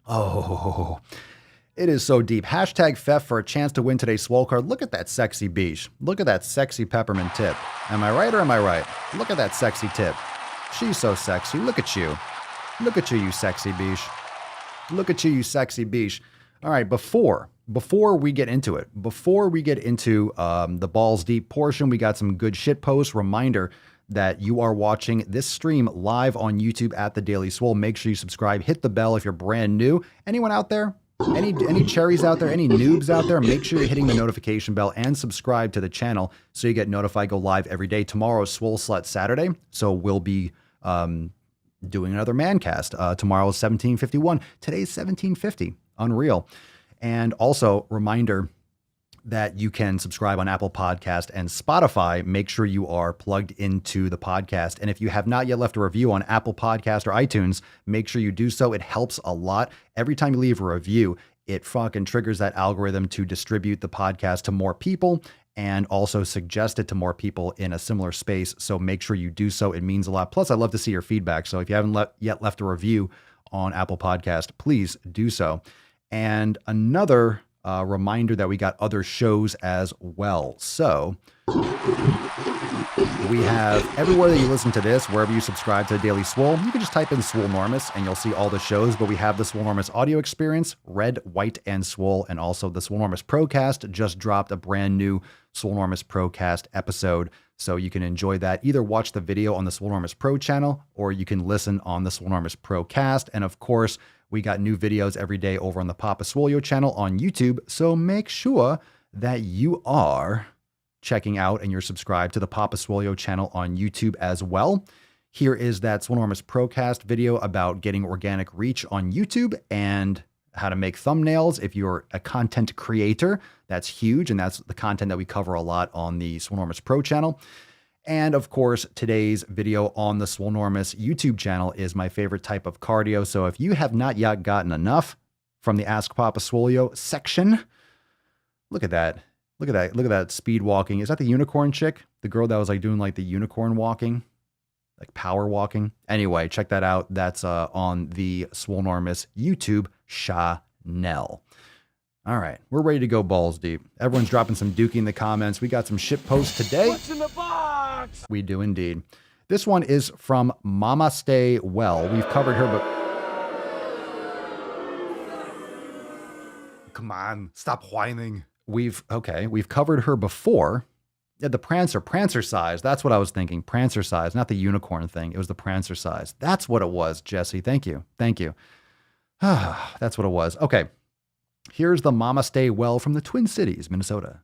Oh, it is so deep. Hashtag Fef for a chance to win today's Swole card. Look at that sexy beach. Look at that sexy peppermint tip. Am I right or am I right? Look at that sexy tip. She's so sexy. Look at you. Look at you, you sexy beach. Look at you, you sexy beach. All right, before we get into it, the balls deep portion, we got some good shit posts. Reminder that you are watching this stream live on YouTube at The Daily Swole. Make sure you subscribe, hit the bell if you're brand new. Anyone out there? Any cherries out there? Any noobs out there? Make sure you're hitting the notification bell and subscribe to the channel so you get notified. Go live every day. Tomorrow's Swole Slut Saturday, so we'll be doing another Mancast. Tomorrow is 1751. Today's 1750. Unreal. And also, reminder that you can subscribe on Apple Podcast and Spotify. Make sure you are plugged into the podcast. And if you have not yet left a review on Apple Podcast or iTunes, make sure you do so. It helps a lot. Every time you leave a review, it fucking triggers that algorithm to distribute the podcast to more people and also suggest it to more people in a similar space. So make sure you do so. It means a lot. Plus, I'd love to see your feedback. So if you haven't yet left a review on Apple Podcast, please do so. And another reminder that we got other shows as well. So we have everywhere that you listen to this, wherever you subscribe to Daily Swole, you can just type in Swolenormous and you'll see all the shows. But we have the Swolenormous audio experience, Red, White, and Swole, and also the Swolenormous Procast just dropped a brand new Swolenormous Procast episode. So you can enjoy that. Either watch the video on the Swolenormous Pro channel or you can listen on the Swolenormous Procast. And of course, we got new videos every day over on the Papa Swolio channel on YouTube. So make sure that you are checking out and you're subscribed to the Papa Swolio channel on YouTube as well. Here is that Swolenormous Procast video about getting organic reach on YouTube and how to make thumbnails. If you're a content creator, that's huge. And that's the content that we cover a lot on the Swolenormous Pro channel. And of course, today's video on the Swolenormous YouTube channel is my favorite type of cardio. So if you have not yet gotten enough from the Ask Papa Swolio section, look at that. Look at that. Look at that speed walking. Is that the unicorn chick? The girl that was like doing like the unicorn walking, like power walking. Anyway, check that out. That's on the Swolenormous YouTube channel. All right, we're ready to go balls deep. Everyone's dropping some dookie in the comments. We got some shit posts today. What's in the box? We do indeed. This one is from Mama Stay Well. We've covered her, but Come on, stop whining. we've covered her before. Yeah, the Prancer size. That's what I was thinking. Prancer size, not the unicorn thing. It was the Prancer size. That's what it was, Jesse. Thank you. That's what it was. Okay. Here's the Mama Stay Well from the Twin Cities, Minnesota.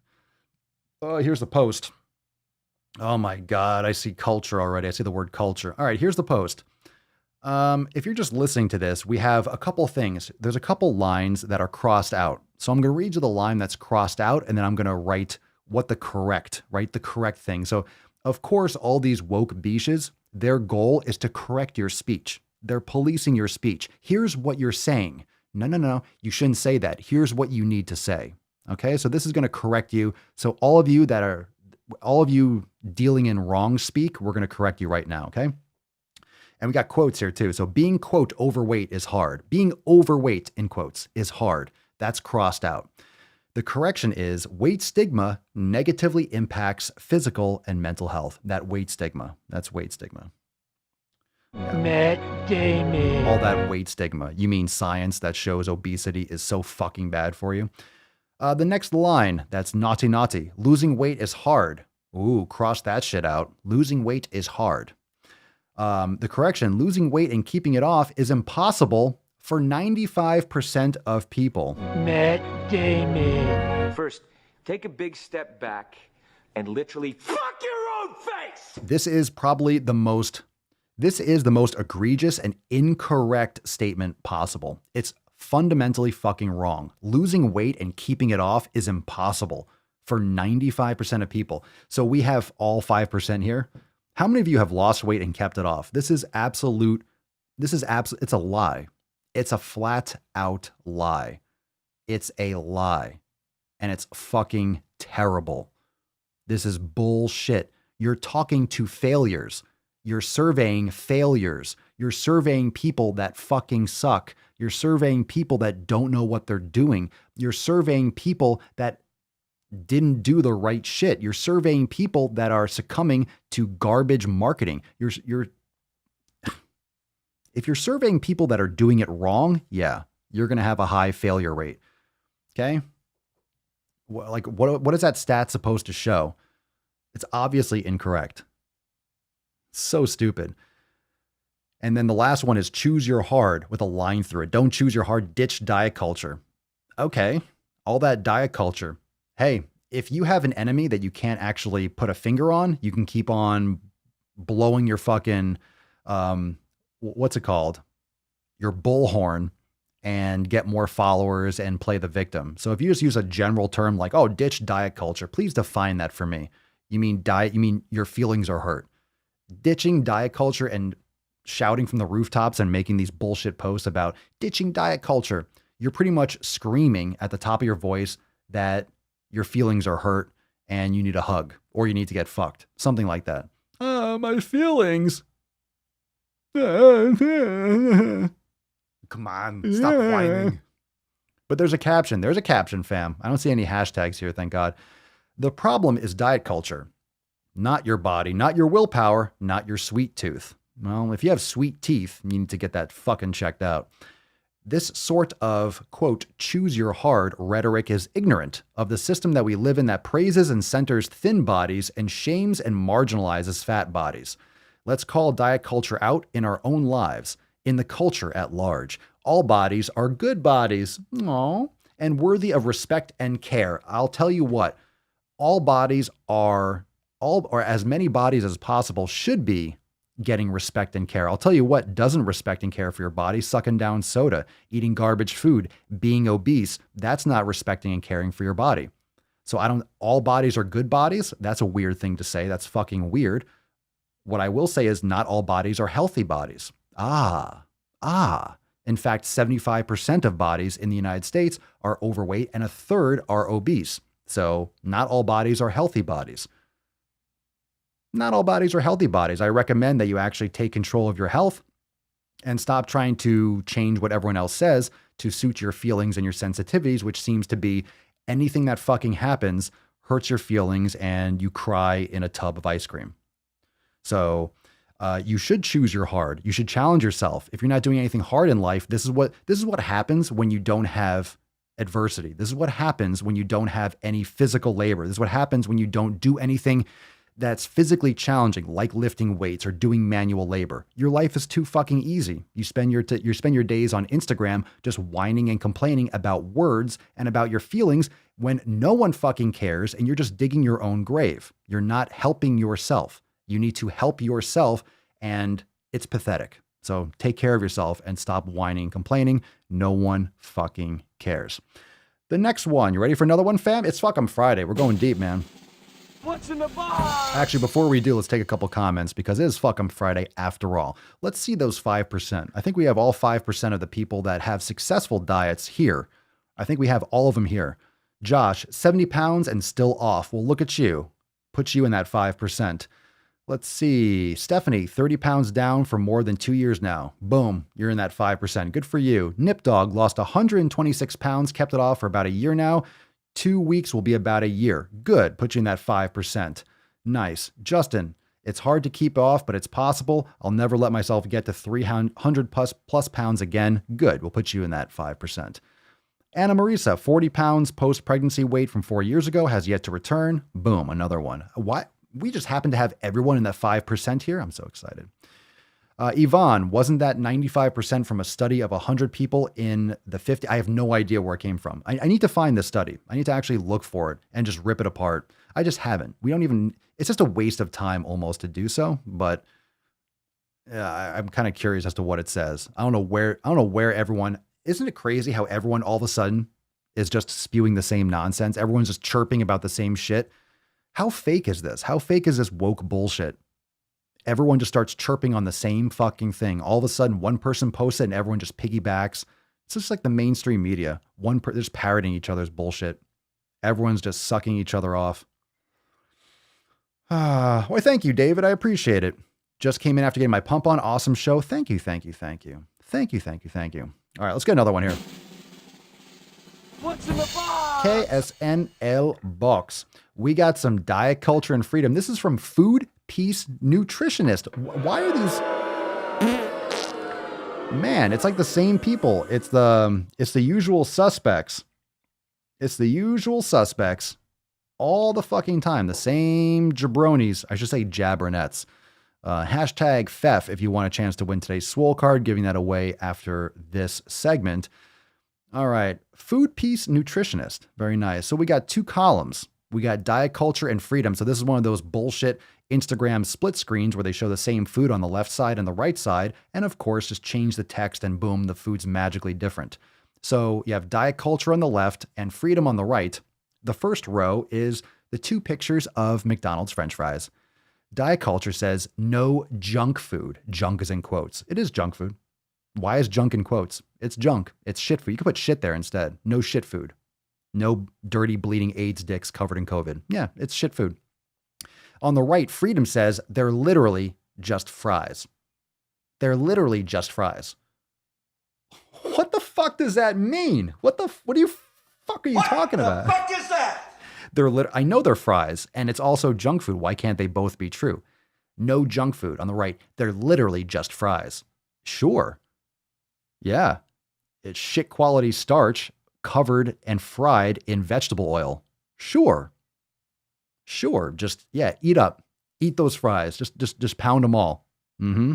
Here's the post. Oh my God, I see culture already. I see the word culture. All right, here's the post. If you're just listening to this, we have a couple things. There's a couple lines that are crossed out. So I'm going to read you the line that's crossed out, and then I'm going to write the correct thing. So of course, all these woke biches, their goal is to correct your speech. They're policing your speech. Here's what you're saying. No. You shouldn't say that. Here's what you need to say. Okay. So this is going to correct you. So all of you dealing in wrong speak, we're going to correct you right now. Okay. And we got quotes here too. So being, quote, overweight is hard. Being overweight, in quotes, is hard. That's crossed out. The correction is weight stigma negatively impacts physical and mental health. That weight stigma. That's weight stigma. Matt Damon. All that weight stigma. You mean science that shows obesity is so fucking bad for you? The next line, that's naughty. Losing weight is hard. Ooh, cross that shit out. Losing weight is hard. The correction, losing weight and keeping it off is impossible for 95% of people. Matt Damon. First, take a big step back and literally fuck your own face! This is the most egregious and incorrect statement possible. It's fundamentally fucking wrong. Losing weight and keeping it off is impossible for 95% of people. So we have all 5% here. How many of you have lost weight and kept it off? It's a lie. It's a flat out lie. It's a lie. And it's fucking terrible. This is bullshit. You're talking to failures. You're surveying failures. You're surveying people that fucking suck. You're surveying people that don't know what they're doing. You're surveying people that didn't do the right shit. You're surveying people that are succumbing to garbage marketing. If you're surveying people that are doing it wrong, yeah, you're going to have a high failure rate. Okay? Like, what is that stat supposed to show? It's obviously incorrect. So stupid. And then the last one is choose your hard with a line through it. Don't choose your hard, ditch diet culture. Okay, all that diet culture. Hey, if you have an enemy that you can't actually put a finger on, you can keep on blowing your fucking, what's it called? Your bullhorn and get more followers and play the victim. So if you just use a general term like, oh, ditch diet culture, please define that for me. You mean diet, you mean your feelings are hurt. Ditching diet culture and shouting from the rooftops and making these bullshit posts about ditching diet culture, you're pretty much screaming at the top of your voice that your feelings are hurt and you need a hug or you need to get fucked. Something like that. My feelings. Come on, stop whining. But there's a caption. There's a caption, fam. I don't see any hashtags here, thank God. The problem is diet culture. Not your body, not your willpower, not your sweet tooth. Well, if you have sweet teeth, you need to get that fucking checked out. This sort of, quote, choose your hard rhetoric is ignorant of the system that we live in that praises and centers thin bodies and shames and marginalizes fat bodies. Let's call diet culture out in our own lives, in the culture at large. All bodies are good bodies, aww, and worthy of respect and care. I'll tell you what, all bodies are, or as many bodies as possible should be getting respect and care. I'll tell you what doesn't respect and care for your body: sucking down soda, eating garbage food, being obese. That's not respecting and caring for your body. So all bodies are good bodies. That's a weird thing to say. That's fucking weird. What I will say is not all bodies are healthy bodies. In fact, 75% of bodies in the United States are overweight and a third are obese. So not all bodies are healthy bodies. Not all bodies are healthy bodies. I recommend that you actually take control of your health and stop trying to change what everyone else says to suit your feelings and your sensitivities, which seems to be anything that fucking happens hurts your feelings and you cry in a tub of ice cream. So you should choose your hard. You should challenge yourself. If you're not doing anything hard in life, this is what happens when you don't have adversity. This is what happens when you don't have any physical labor. This is what happens when you don't do anything that's physically challenging, like lifting weights or doing manual labor. Your life is too fucking easy. You spend your days on Instagram just whining and complaining about words and about your feelings when no one fucking cares, and you're just digging your own grave. You're not helping yourself. You need to help yourself, and it's pathetic. So take care of yourself and stop whining and complaining. No one fucking cares. The next one, you ready for another one, fam? It's fucking Friday. We're going deep, man. What's in the box? Actually, before we do, let's take a couple comments because it is fucking Friday after all. Let's see those 5%. I think we have all 5% of the people that have successful diets here. I think we have all of them here. Josh, 70 pounds and still off. Well, look at you. Put you in that 5%. Let's see. Stephanie, 30 pounds down for more than 2 years now. Boom, you're in that 5%. Good for you. Nip Dog lost 126 pounds, kept it off for about a year now. 2 weeks will be about a year. Good. Put you in that 5%. Nice. Justin, it's hard to keep off, but it's possible. I'll never let myself get to 300 plus pounds again. Good. We'll put you in that 5%. Anna Marisa, 40 pounds post-pregnancy weight from 4 years ago, has yet to return. Boom, another one. What? We just happen to have everyone in that 5% here. I'm so excited. Yvonne, wasn't that 95% from a study of 100 people in the 50? I have no idea where it came from. I need to find this study. I need to actually look for it and just rip it apart. I just haven't. It's just a waste of time almost to do so, but I'm kind of curious as to what it says. I don't know where everyone, isn't it crazy how everyone all of a sudden is just spewing the same nonsense? Everyone's just chirping about the same shit. How fake is this? How fake is this woke bullshit? Everyone just starts chirping on the same fucking thing. All of a sudden, one person posts it and everyone just piggybacks. It's just like the mainstream media. They're just parroting each other's bullshit. Everyone's just sucking each other off. Well, thank you, David. I appreciate it. Just came in after getting my pump on. Awesome show. Thank you. All right, let's get another one here. What's in the box? KSNL box. We got some diet culture and freedom. This is from Food Peace Nutritionist. Why are these? Man, it's like the same people. It's the usual suspects. It's the usual suspects all the fucking time. The same jabronis. I should say jabronets. Hashtag FEF if you want a chance to win today's Swole card. Giving that away after this segment. All right. Food Peace Nutritionist. Very nice. So we got two columns. We got diet culture and freedom. So this is one of those bullshit Instagram split screens where they show the same food on the left side and the right side. And of course, just change the text and boom, the food's magically different. So you have diet culture on the left and freedom on the right. The first row is the two pictures of McDonald's French fries. Diet culture says no junk food. Junk is in quotes. It is junk food. Why is junk in quotes? It's junk. It's shit food. You could put shit there instead. No shit food. No dirty, bleeding AIDS dicks covered in COVID. Yeah, it's shit food. On the right, freedom says they're literally just fries. They're literally just fries. What the fuck does that mean? What are you talking about? What the fuck is that? I know they're fries, and it's also junk food. Why can't they both be true? No junk food on the right. They're literally just fries. Sure. Yeah. It's shit quality starch covered and fried in vegetable oil. Sure. Just, yeah, eat up. Eat those fries. Just pound them all. Mm-hmm.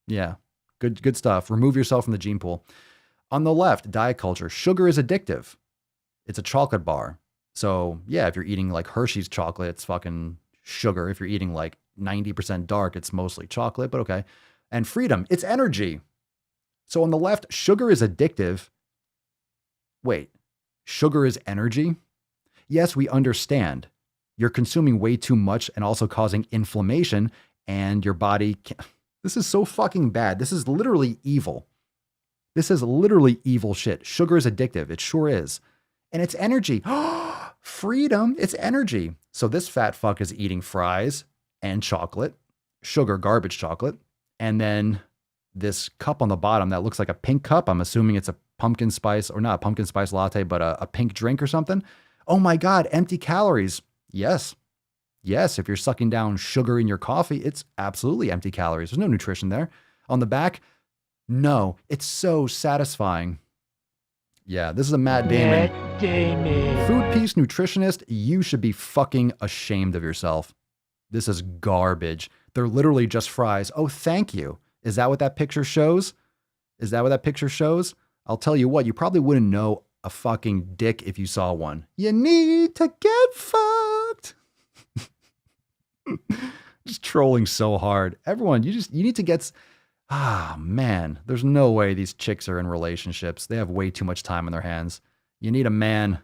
Yeah. Good stuff. Remove yourself from the gene pool. On the left, diet culture. Sugar is addictive. It's a chocolate bar. So yeah, if you're eating like Hershey's chocolate, it's fucking sugar. If you're eating like 90% dark, it's mostly chocolate, but okay. And freedom, it's energy. So on the left, sugar is addictive. Wait, sugar is energy? Yes, we understand. You're consuming way too much and also causing inflammation, and your body This is so fucking bad. This is literally evil. This is literally evil shit. Sugar is addictive. It sure is. And it's energy. Freedom, it's energy. So this fat fuck is eating fries and chocolate, sugar, garbage chocolate, and then this cup on the bottom that looks like a pink cup. I'm assuming it's a pumpkin spice, or not a pumpkin spice latte, but a pink drink or something. Oh my God, empty calories. Yes. Yes, if you're sucking down sugar in your coffee, it's absolutely empty calories. There's no nutrition there. On the back, no, it's so satisfying. Yeah, this is a Matt Damon. Food Peace nutritionist, you should be fucking ashamed of yourself. This is garbage. They're literally just fries. Oh, thank you. Is that what that picture shows? Is that what that picture shows? I'll tell you what, you probably wouldn't know a fucking dick if you saw one. You need to get fucked. Just trolling so hard. Everyone, you need to get... man, there's no way these chicks are in relationships. They have way too much time on their hands. You need a man.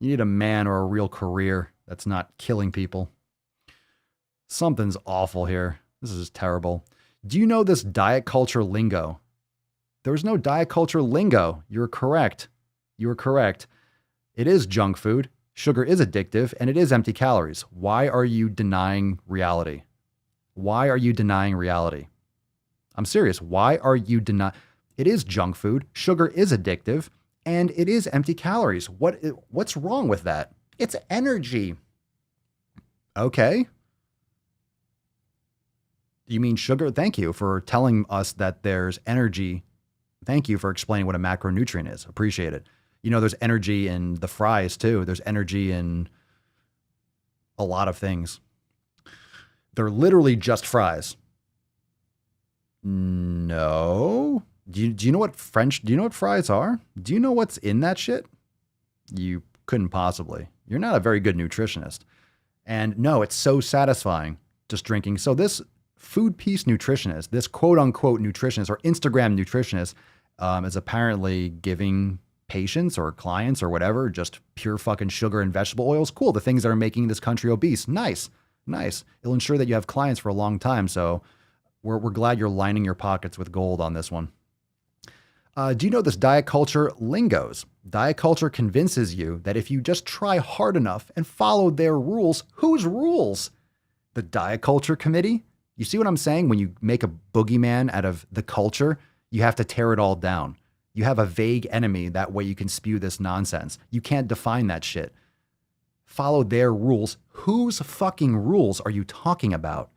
You need a man or a real career that's not killing people. Something's awful here. This is terrible. Do you know this diet culture lingo? There's no diet culture lingo. You're correct. You were correct. It is junk food. Sugar is addictive, and it is empty calories. Why are you denying reality? Why are you denying reality? I'm serious. Why are you denying? It is junk food. Sugar is addictive, and it is empty calories. What's wrong with that? It's energy. Okay. You mean sugar? Thank you for telling us that there's energy. Thank you for explaining what a macronutrient is. Appreciate it. You know, there's energy in the fries too. There's energy in a lot of things. They're literally just fries. No. Do you know what do you know what fries are? Do you know what's in that shit? You couldn't possibly. You're not a very good nutritionist. And no, it's so satisfying just drinking. So this Food Peace nutritionist, this quote unquote nutritionist or Instagram nutritionist, is apparently giving patients or clients or whatever just pure fucking sugar and vegetable oils. Cool. The things that are making this country obese. Nice. It'll ensure that you have clients for a long time. So we're glad you're lining your pockets with gold on this one. Do you know this diet culture lingos? Diet culture convinces you that if you just try hard enough and follow their rules, whose rules? The diet culture committee? You see what I'm saying? When you make a boogeyman out of the culture, you have to tear it all down. You have a vague enemy. That way you can spew this nonsense. You can't define that shit. Follow their rules. Whose fucking rules are you talking about?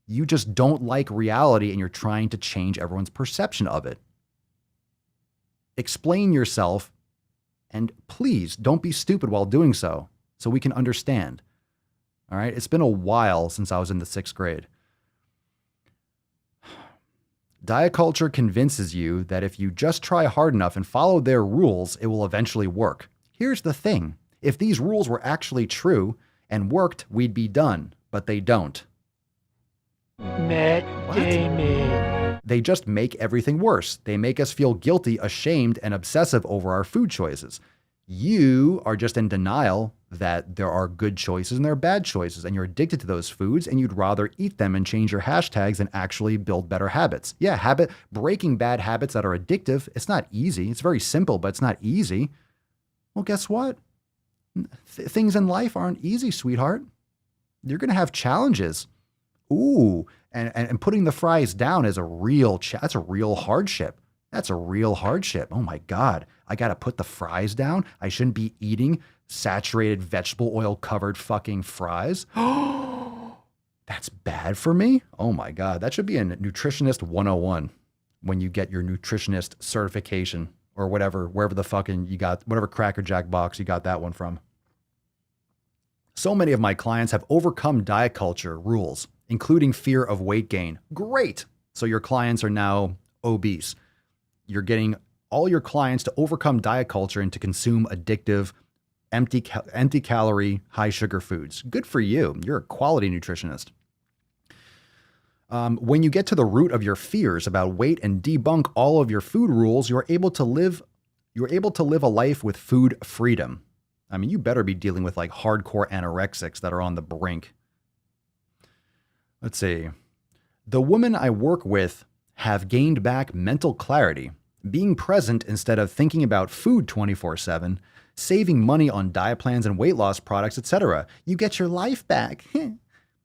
You just don't like reality and you're trying to change everyone's perception of it. Explain yourself, and please don't be stupid while doing so we can understand. All right? It's been a while since I was in the 6th grade. Diet culture convinces you that if you just try hard enough and follow their rules, it will eventually work. Here's the thing. If these rules were actually true and worked, we'd be done, but they don't. Matt Damon. They just make everything worse. They make us feel guilty, ashamed, and obsessive over our food choices. You are just in denial that there are good choices and there are bad choices, and you're addicted to those foods, and you'd rather eat them and change your hashtags than actually build better habits. Yeah, breaking bad habits that are addictive, it's not easy. It's very simple, but it's not easy. Well, guess what? Things in life aren't easy, sweetheart. You're going to have challenges. Ooh, and putting the fries down is that's a real hardship. That's a real hardship. Oh my God. I got to put the fries down. I shouldn't be eating saturated vegetable oil covered fucking fries. That's bad for me. Oh my God. That should be in Nutritionist 101 when you get your nutritionist certification or whatever, wherever the fucking you got, whatever Cracker Jack box you got that one from. So many of my clients have overcome diet culture rules, including fear of weight gain. Great. So your clients are now obese. You're getting all your clients to overcome diet culture and to consume addictive, empty calorie, high sugar foods. Good for you. You're a quality nutritionist. When you get to the root of your fears about weight and debunk all of your food rules, you're able to live a life with food freedom. I mean, you better be dealing with like hardcore anorexics that are on the brink. Let's see. The women I work with have gained back mental clarity, being present instead of thinking about food 24/7, saving money on diet plans and weight loss products, etc. You get your life back.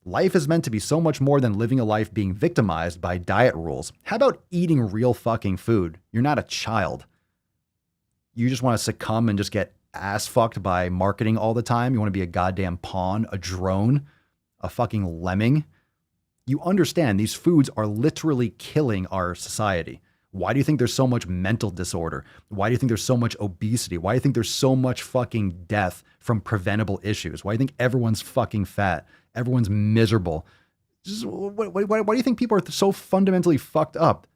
Life is meant to be so much more than living a life being victimized by diet rules. How about eating real fucking food? You're not a child. You just want to succumb and just get ass fucked by marketing all the time. You want to be a goddamn pawn, a drone, a fucking lemming. You understand these foods are literally killing our society. Why do you think there's so much mental disorder? Why do you think there's so much obesity? Why do you think there's so much fucking death from preventable issues? Why do you think everyone's fucking fat? Everyone's miserable. Why do you think people are so fundamentally fucked up?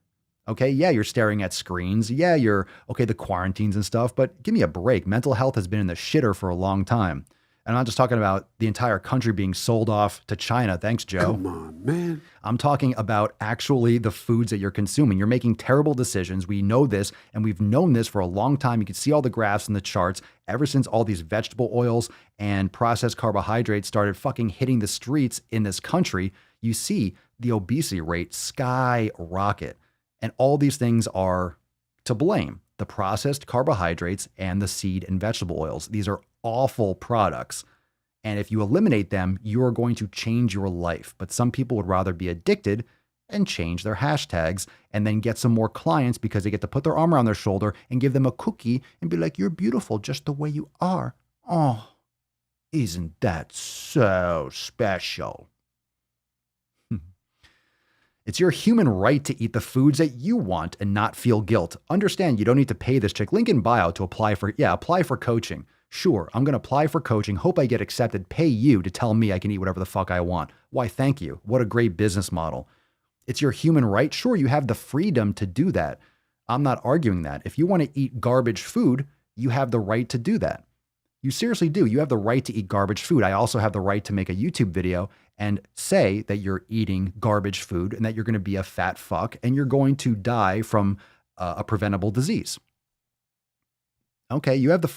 Okay, yeah, you're staring at screens. Yeah, the quarantines and stuff, but give me a break. Mental health has been in the shitter for a long time. And I'm not just talking about the entire country being sold off to China. Thanks, Joe. Come on, man. I'm talking about actually the foods that you're consuming. You're making terrible decisions. We know this, and we've known this for a long time. You can see all the graphs and the charts ever since all these vegetable oils and processed carbohydrates started fucking hitting the streets in this country. You see the obesity rate skyrocket. And all these things are to blame. The processed carbohydrates and the seed and vegetable oils. These are awful products. And if you eliminate them, you are going to change your life. But some people would rather be addicted and change their hashtags and then get some more clients because they get to put their arm around their shoulder and give them a cookie and be like, you're beautiful just the way you are. Oh, isn't that so special? It's your human right to eat the foods that you want and not feel guilt. Understand you don't need to pay this chick. Link in bio to apply for coaching. Sure, I'm going to apply for coaching. Hope I get accepted. Pay you to tell me I can eat whatever the fuck I want. Why, thank you. What a great business model. It's your human right. Sure, you have the freedom to do that. I'm not arguing that. If you want to eat garbage food, you have the right to do that. You seriously do. You have the right to eat garbage food. I also have the right to make a YouTube video and say that you're eating garbage food and that you're going to be a fat fuck and you're going to die from a preventable disease. Okay, you have the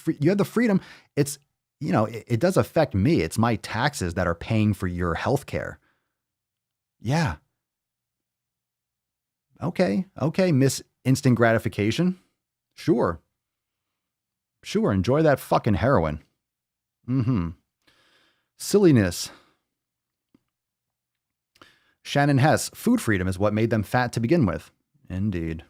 freedom. It's, it does affect me. It's my taxes that are paying for your health care. Yeah. Okay, Miss Instant Gratification. Sure, enjoy that fucking heroin. Silliness. Shannon Hess, food freedom is what made them fat to begin with. Indeed.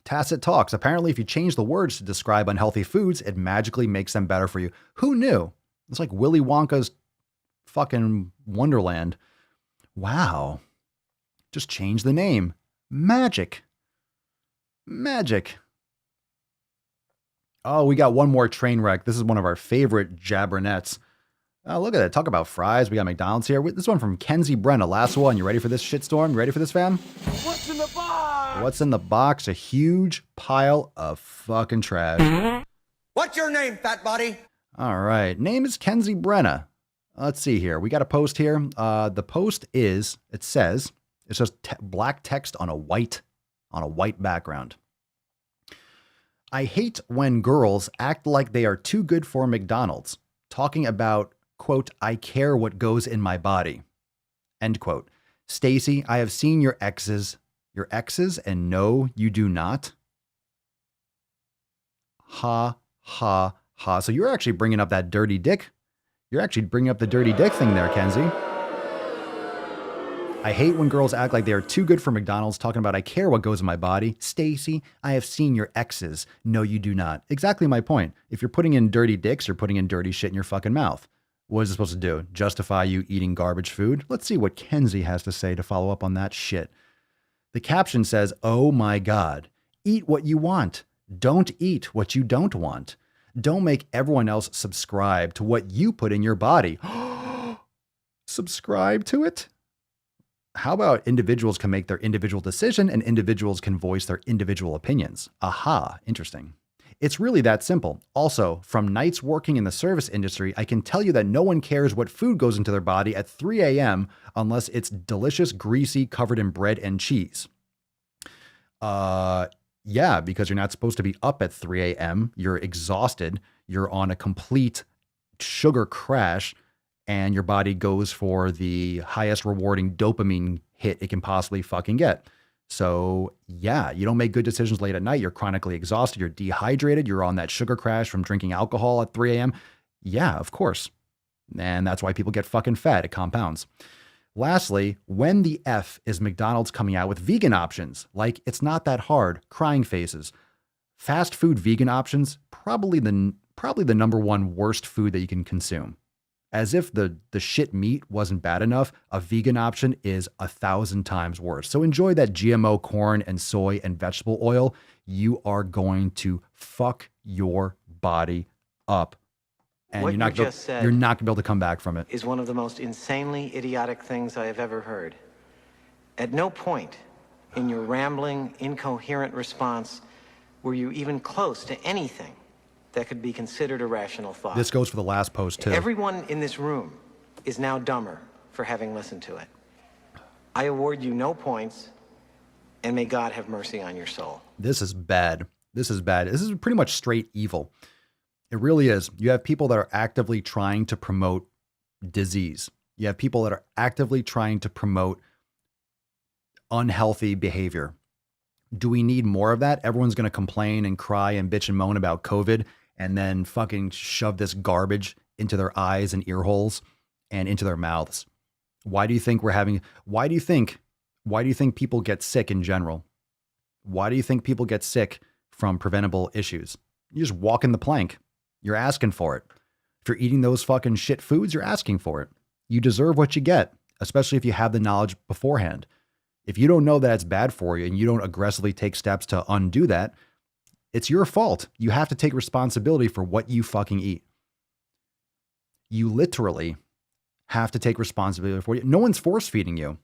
Tacit Talks. Apparently, if you change the words to describe unhealthy foods, it magically makes them better for you. Who knew? It's like Willy Wonka's fucking Wonderland. Wow. Just change the name. Magic. Oh, we got one more train wreck. This is one of our favorite jabbernets. Oh, look at that. Talk about fries. We got McDonald's here. This one from Kenzie Brenna. Last one. You ready for this shitstorm? You ready for this, fam? What's in the box? What's in the box? A huge pile of fucking trash. What's your name, fat body? All right. Name is Kenzie Brenna. Let's see here. We got a post here. The post is, it says, it's just black text on a white background. I hate when girls act like they are too good for McDonald's, talking about, quote, I care what goes in my body, end quote. Stacy, I have seen your exes, and no, you do not. Ha, ha, ha. So you're actually bringing up that dirty dick. You're actually bringing up the dirty dick thing there, Kenzie. I hate when girls act like they are too good for McDonald's, talking about I care what goes in my body. Stacy, I have seen your exes. No, you do not. Exactly my point. If you're putting in dirty dicks, you're putting in dirty shit in your fucking mouth. What is it supposed to do? Justify you eating garbage food? Let's see what Kenzie has to say to follow up on that shit. The caption says, oh my God, eat what you want. Don't eat what you don't want. Don't make everyone else subscribe to what you put in your body. Subscribe to it? How about individuals can make their individual decision and individuals can voice their individual opinions? Aha, interesting. It's really that simple. Also, from nights working in the service industry, I can tell you that no one cares what food goes into their body at 3 a.m. unless it's delicious, greasy, covered in bread and cheese. Yeah, because you're not supposed to be up at 3 a.m. You're exhausted. You're on a complete sugar crash. And your body goes for the highest rewarding dopamine hit it can possibly fucking get. So yeah, you don't make good decisions late at night. You're chronically exhausted. You're dehydrated. You're on that sugar crash from drinking alcohol at 3 a.m. Yeah, of course. And that's why people get fucking fat. It compounds. Lastly, when the F is McDonald's coming out with vegan options? Like, it's not that hard. Crying faces. Fast food vegan options, probably the number one worst food that you can consume. As if the shit meat wasn't bad enough, a vegan option is 1,000 times worse. So enjoy that GMO corn and soy and vegetable oil. You are going to fuck your body up. And you're not going to be able to come back from it. Is one of the most insanely idiotic things I have ever heard. At no point in your rambling, incoherent response were you even close to anything that could be considered a rational thought. This goes for the last post too. Everyone in this room is now dumber for having listened to it. I award you no points, and may God have mercy on your soul. This is bad. This is bad. This is pretty much straight evil. It really is. You have people that are actively trying to promote disease. You have people that are actively trying to promote unhealthy behavior. Do we need more of that? Everyone's going to complain and cry and bitch and moan about COVID and then fucking shove this garbage into their eyes and ear holes and into their mouths. Why do you think why do you think people get sick in general? Why do you think people get sick from preventable issues? You just walk in the plank. You're asking for it. If you're eating those fucking shit foods, you're asking for it. You deserve what you get, especially if you have the knowledge beforehand. If you don't know that it's bad for you and you don't aggressively take steps to undo that, it's your fault. You have to take responsibility for what you fucking eat. You literally have to take responsibility for it. No one's force feeding you.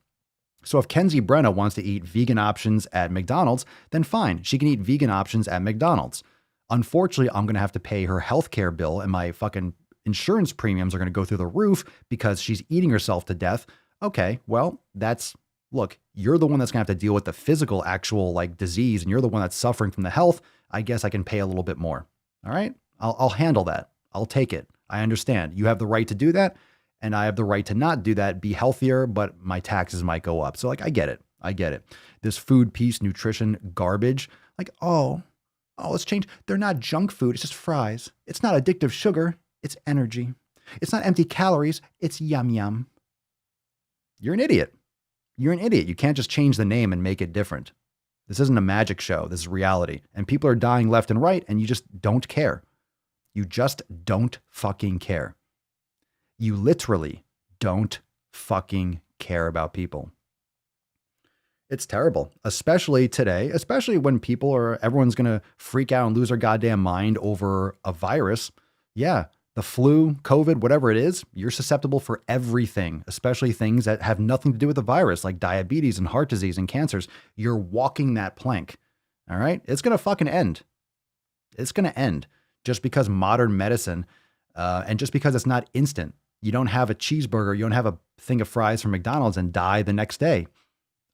So if Kenzie Brenna wants to eat vegan options at McDonald's, then fine. She can eat vegan options at McDonald's. Unfortunately, I'm going to have to pay her healthcare bill and my fucking insurance premiums are going to go through the roof because she's eating herself to death. Okay, well, look, you're the one that's going to have to deal with the physical actual like disease and you're the one that's suffering from the health. I guess I can pay a little bit more. All right. I'll handle that. I'll take it. I understand. You have the right to do that. And I have the right to not do that, be healthier, but my taxes might go up. So like, I get it. I get it. This food, peace, nutrition, garbage. Like, let's change. They're not junk food. It's just fries. It's not addictive sugar. It's energy. It's not empty calories. It's yum yum. You're an idiot. You're an idiot. You can't just change the name and make it different. This isn't a magic show. This is reality. And people are dying left and right, and you just don't care. You just don't fucking care. You literally don't fucking care about people. It's terrible, especially today, especially when everyone's going to freak out and lose their goddamn mind over a virus. Yeah. The flu, COVID, whatever it is, you're susceptible for everything, especially things that have nothing to do with the virus, like diabetes and heart disease and cancers. You're walking that plank. All right. It's going to fucking end. It's going to end just because modern medicine and just because it's not instant. You don't have a cheeseburger. You don't have a thing of fries from McDonald's and die the next day.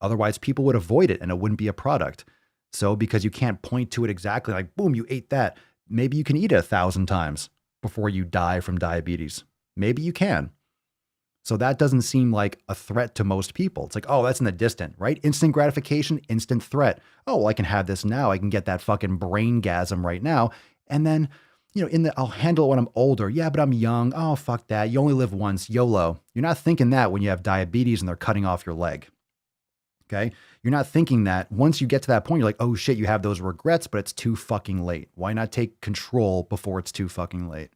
Otherwise, people would avoid it and it wouldn't be a product. So because you can't point to it exactly like, boom, you ate that. Maybe you can eat it 1,000 times before you die from diabetes. Maybe you can. So that doesn't seem like a threat to most people. It's like, oh, that's in the distant, right? Instant gratification, instant threat. Oh, well, I can have this now. I can get that fucking brain-gasm right now. And then, I'll handle it when I'm older. Yeah, but I'm young. Oh, fuck that. You only live once. YOLO. You're not thinking that when you have diabetes and they're cutting off your leg. Okay. You're not thinking that. Once you get to that point, you're like, oh shit, you have those regrets, but it's too fucking late. Why not take control before it's too fucking late?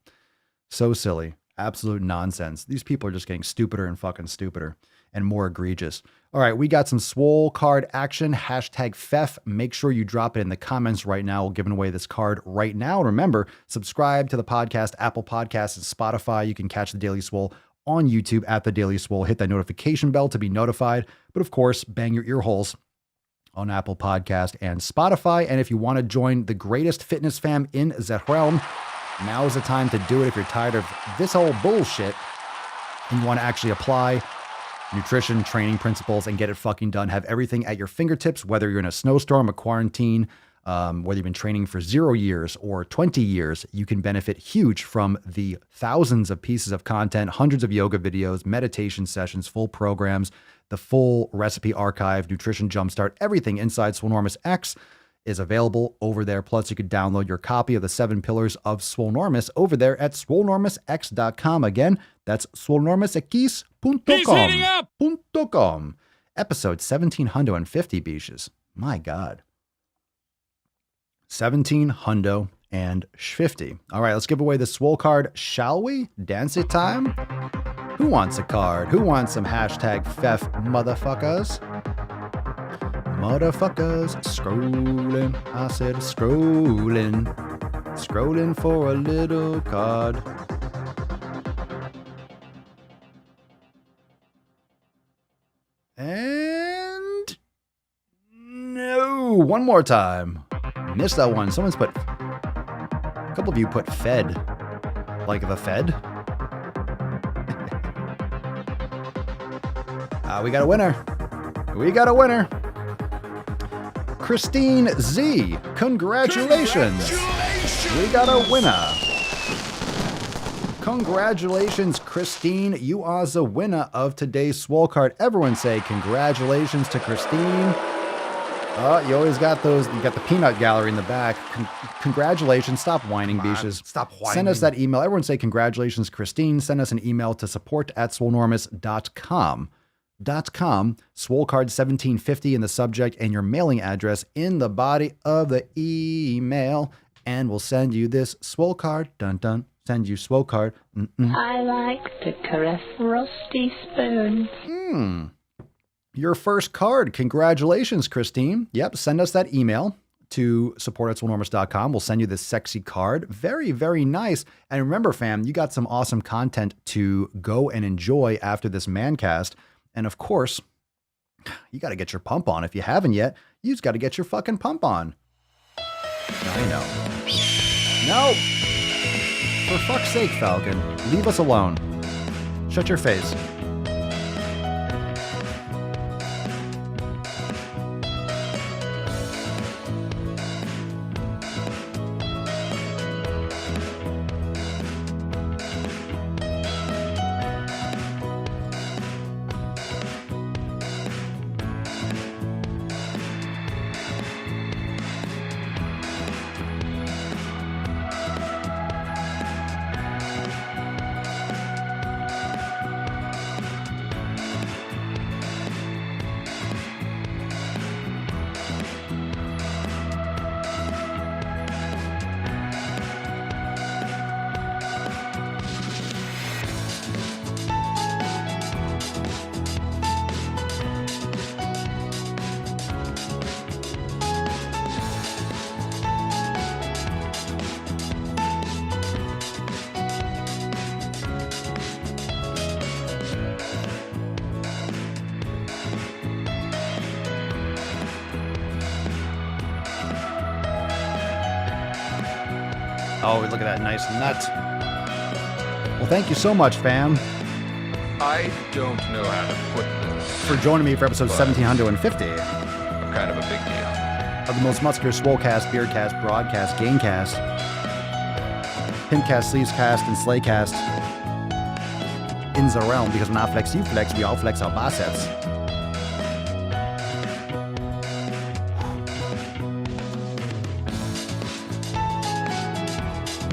So silly. Absolute nonsense. These people are just getting stupider and fucking stupider and more egregious. All right, we got some Swole card action. Hashtag FEF. Make sure you drop it in the comments right now. We're giving away this card right now. Remember, subscribe to the podcast, Apple Podcasts, and Spotify. You can catch the Daily Swole on YouTube at the Daily Swole. Hit that notification bell to be notified. But of course, bang your ear holes on Apple Podcast and Spotify. And if you want to join the greatest fitness fam in the realm, now is the time to do it. If you're tired of this whole bullshit and you want to actually apply nutrition, training principles, and get it fucking done, have everything at your fingertips, whether you're in a snowstorm, a quarantine, whether you've been training for 0 years or 20 years, you can benefit huge from the thousands of pieces of content, hundreds of yoga videos, meditation sessions, full programs, the full recipe archive, nutrition jumpstart, everything inside Swolenormous X is available over there. Plus, you could download your copy of the 7 Pillars of Swolenormous over there at swolenormousx.com. Again, that's swolenormousx.com. Episode 1750, beaches. My God. 1750. All right, let's give away the Swole card, shall we? Dance it time? Who wants a card? Who wants some hashtag FEF motherfuckers? Motherfuckers, scrolling. I said scrolling. Scrolling for a little card. And no, one more time. Missed that one. Someone's put, a couple of you put Fed. Like the Fed? We got a winner. We got a winner. Christine Z. Congratulations. We got a winner. Congratulations, Christine. You are the winner of today's Swole card. Everyone say congratulations to Christine. You always got those. You got the peanut gallery in the back. Congratulations. Stop whining, beaches. Stop whining. Send us that email. Everyone say congratulations, Christine. Send us an email to support@swolenormous.com. Swole card 1750 in the subject and your mailing address in the body of the email. And we'll send you this Swole card. Dun dun. Send you Swole card. I like to caress rusty spoons. Your first card. Congratulations, Christine. Yep. Send us that email to support@swolenormous.com. We'll send you this sexy card. Very, very nice. And remember, fam, you got some awesome content to go and enjoy after this mancast. And of course, you got to get your pump on. If you haven't yet, you just got to get your fucking pump on. I know. No. For fuck's sake, Falcon, leave us alone. Shut your face. Oh, look at that nice nut. Well, thank you so much, fam, I don't know how to put this. for joining me for episode But- 1750 Kind of a big deal. of the most muscular Swolecast, Beardcast, Broadcast, Gamecast, Pimpcast, Sleevescast, and Slaycast in the realm, because when I flex, you flex, we all flex our biceps.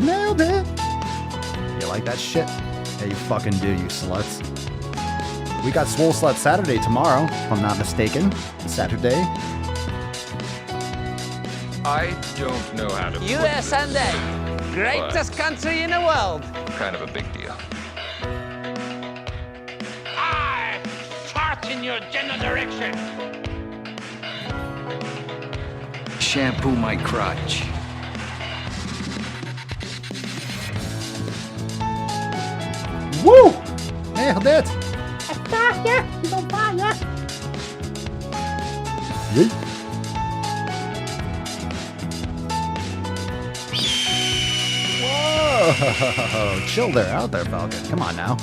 Nailed it! You like that shit? Yeah, you fucking do, you sluts. We got Swole Slut Saturday tomorrow, if I'm not mistaken. Saturday. I don't know how to US and A, greatest country in the world. Kind of a big deal. I fart in your general direction. Shampoo my crotch. Woo! Nailed it! Yeet. Whoa! Chill there, out there, Falcon. Come on now.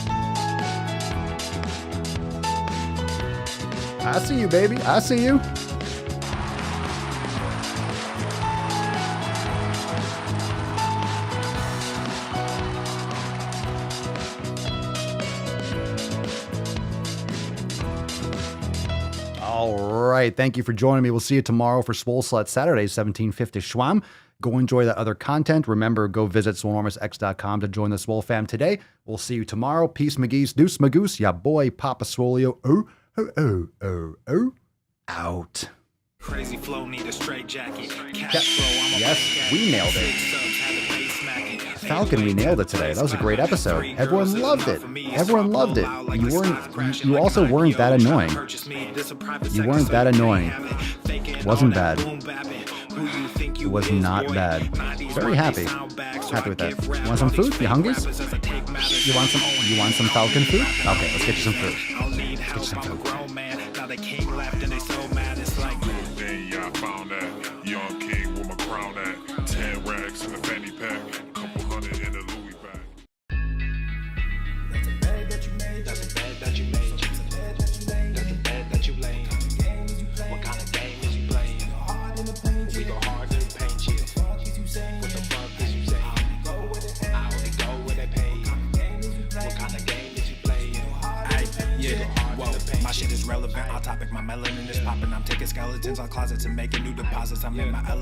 I see you, baby. I see you. All right. Thank you for joining me. We'll see you tomorrow for Swole Slut Saturday, 1750 Schwam. Go enjoy that other content. Remember, go visit swolenormousx.com to join the Swole fam today. We'll see you tomorrow. Peace, McGee's, deuce, magoose, ya boy, Papa Swolio. Out. Crazy flow, need a straight jacket. Cash flow, I'm a Yes, we nailed it. Falcon, we nailed it today. That was a great episode. Everyone loved it. Everyone loved it. You also weren't that annoying. You weren't that annoying. It wasn't bad. It was not bad. Very happy. Happy with that. You want some food? You hungry? You want some Falcon food? Okay, let's get you some food. Let's get you some food. I found that young king with my crown at 10 racks in a fanny pack, couple hundred in a Louis bag. That's a bed that you made. That's a bed that you made. That's a bed that you laid. What kind of game is you playing? We go hard in the paint, yeah. What the fuck is you saying? I only go where they pay. What kind of game is you playing? Yeah, whoa, my shit is relevant. Our topic, my melanin is popping. I'm taking skeletons on closets and making new deposits. I'm in my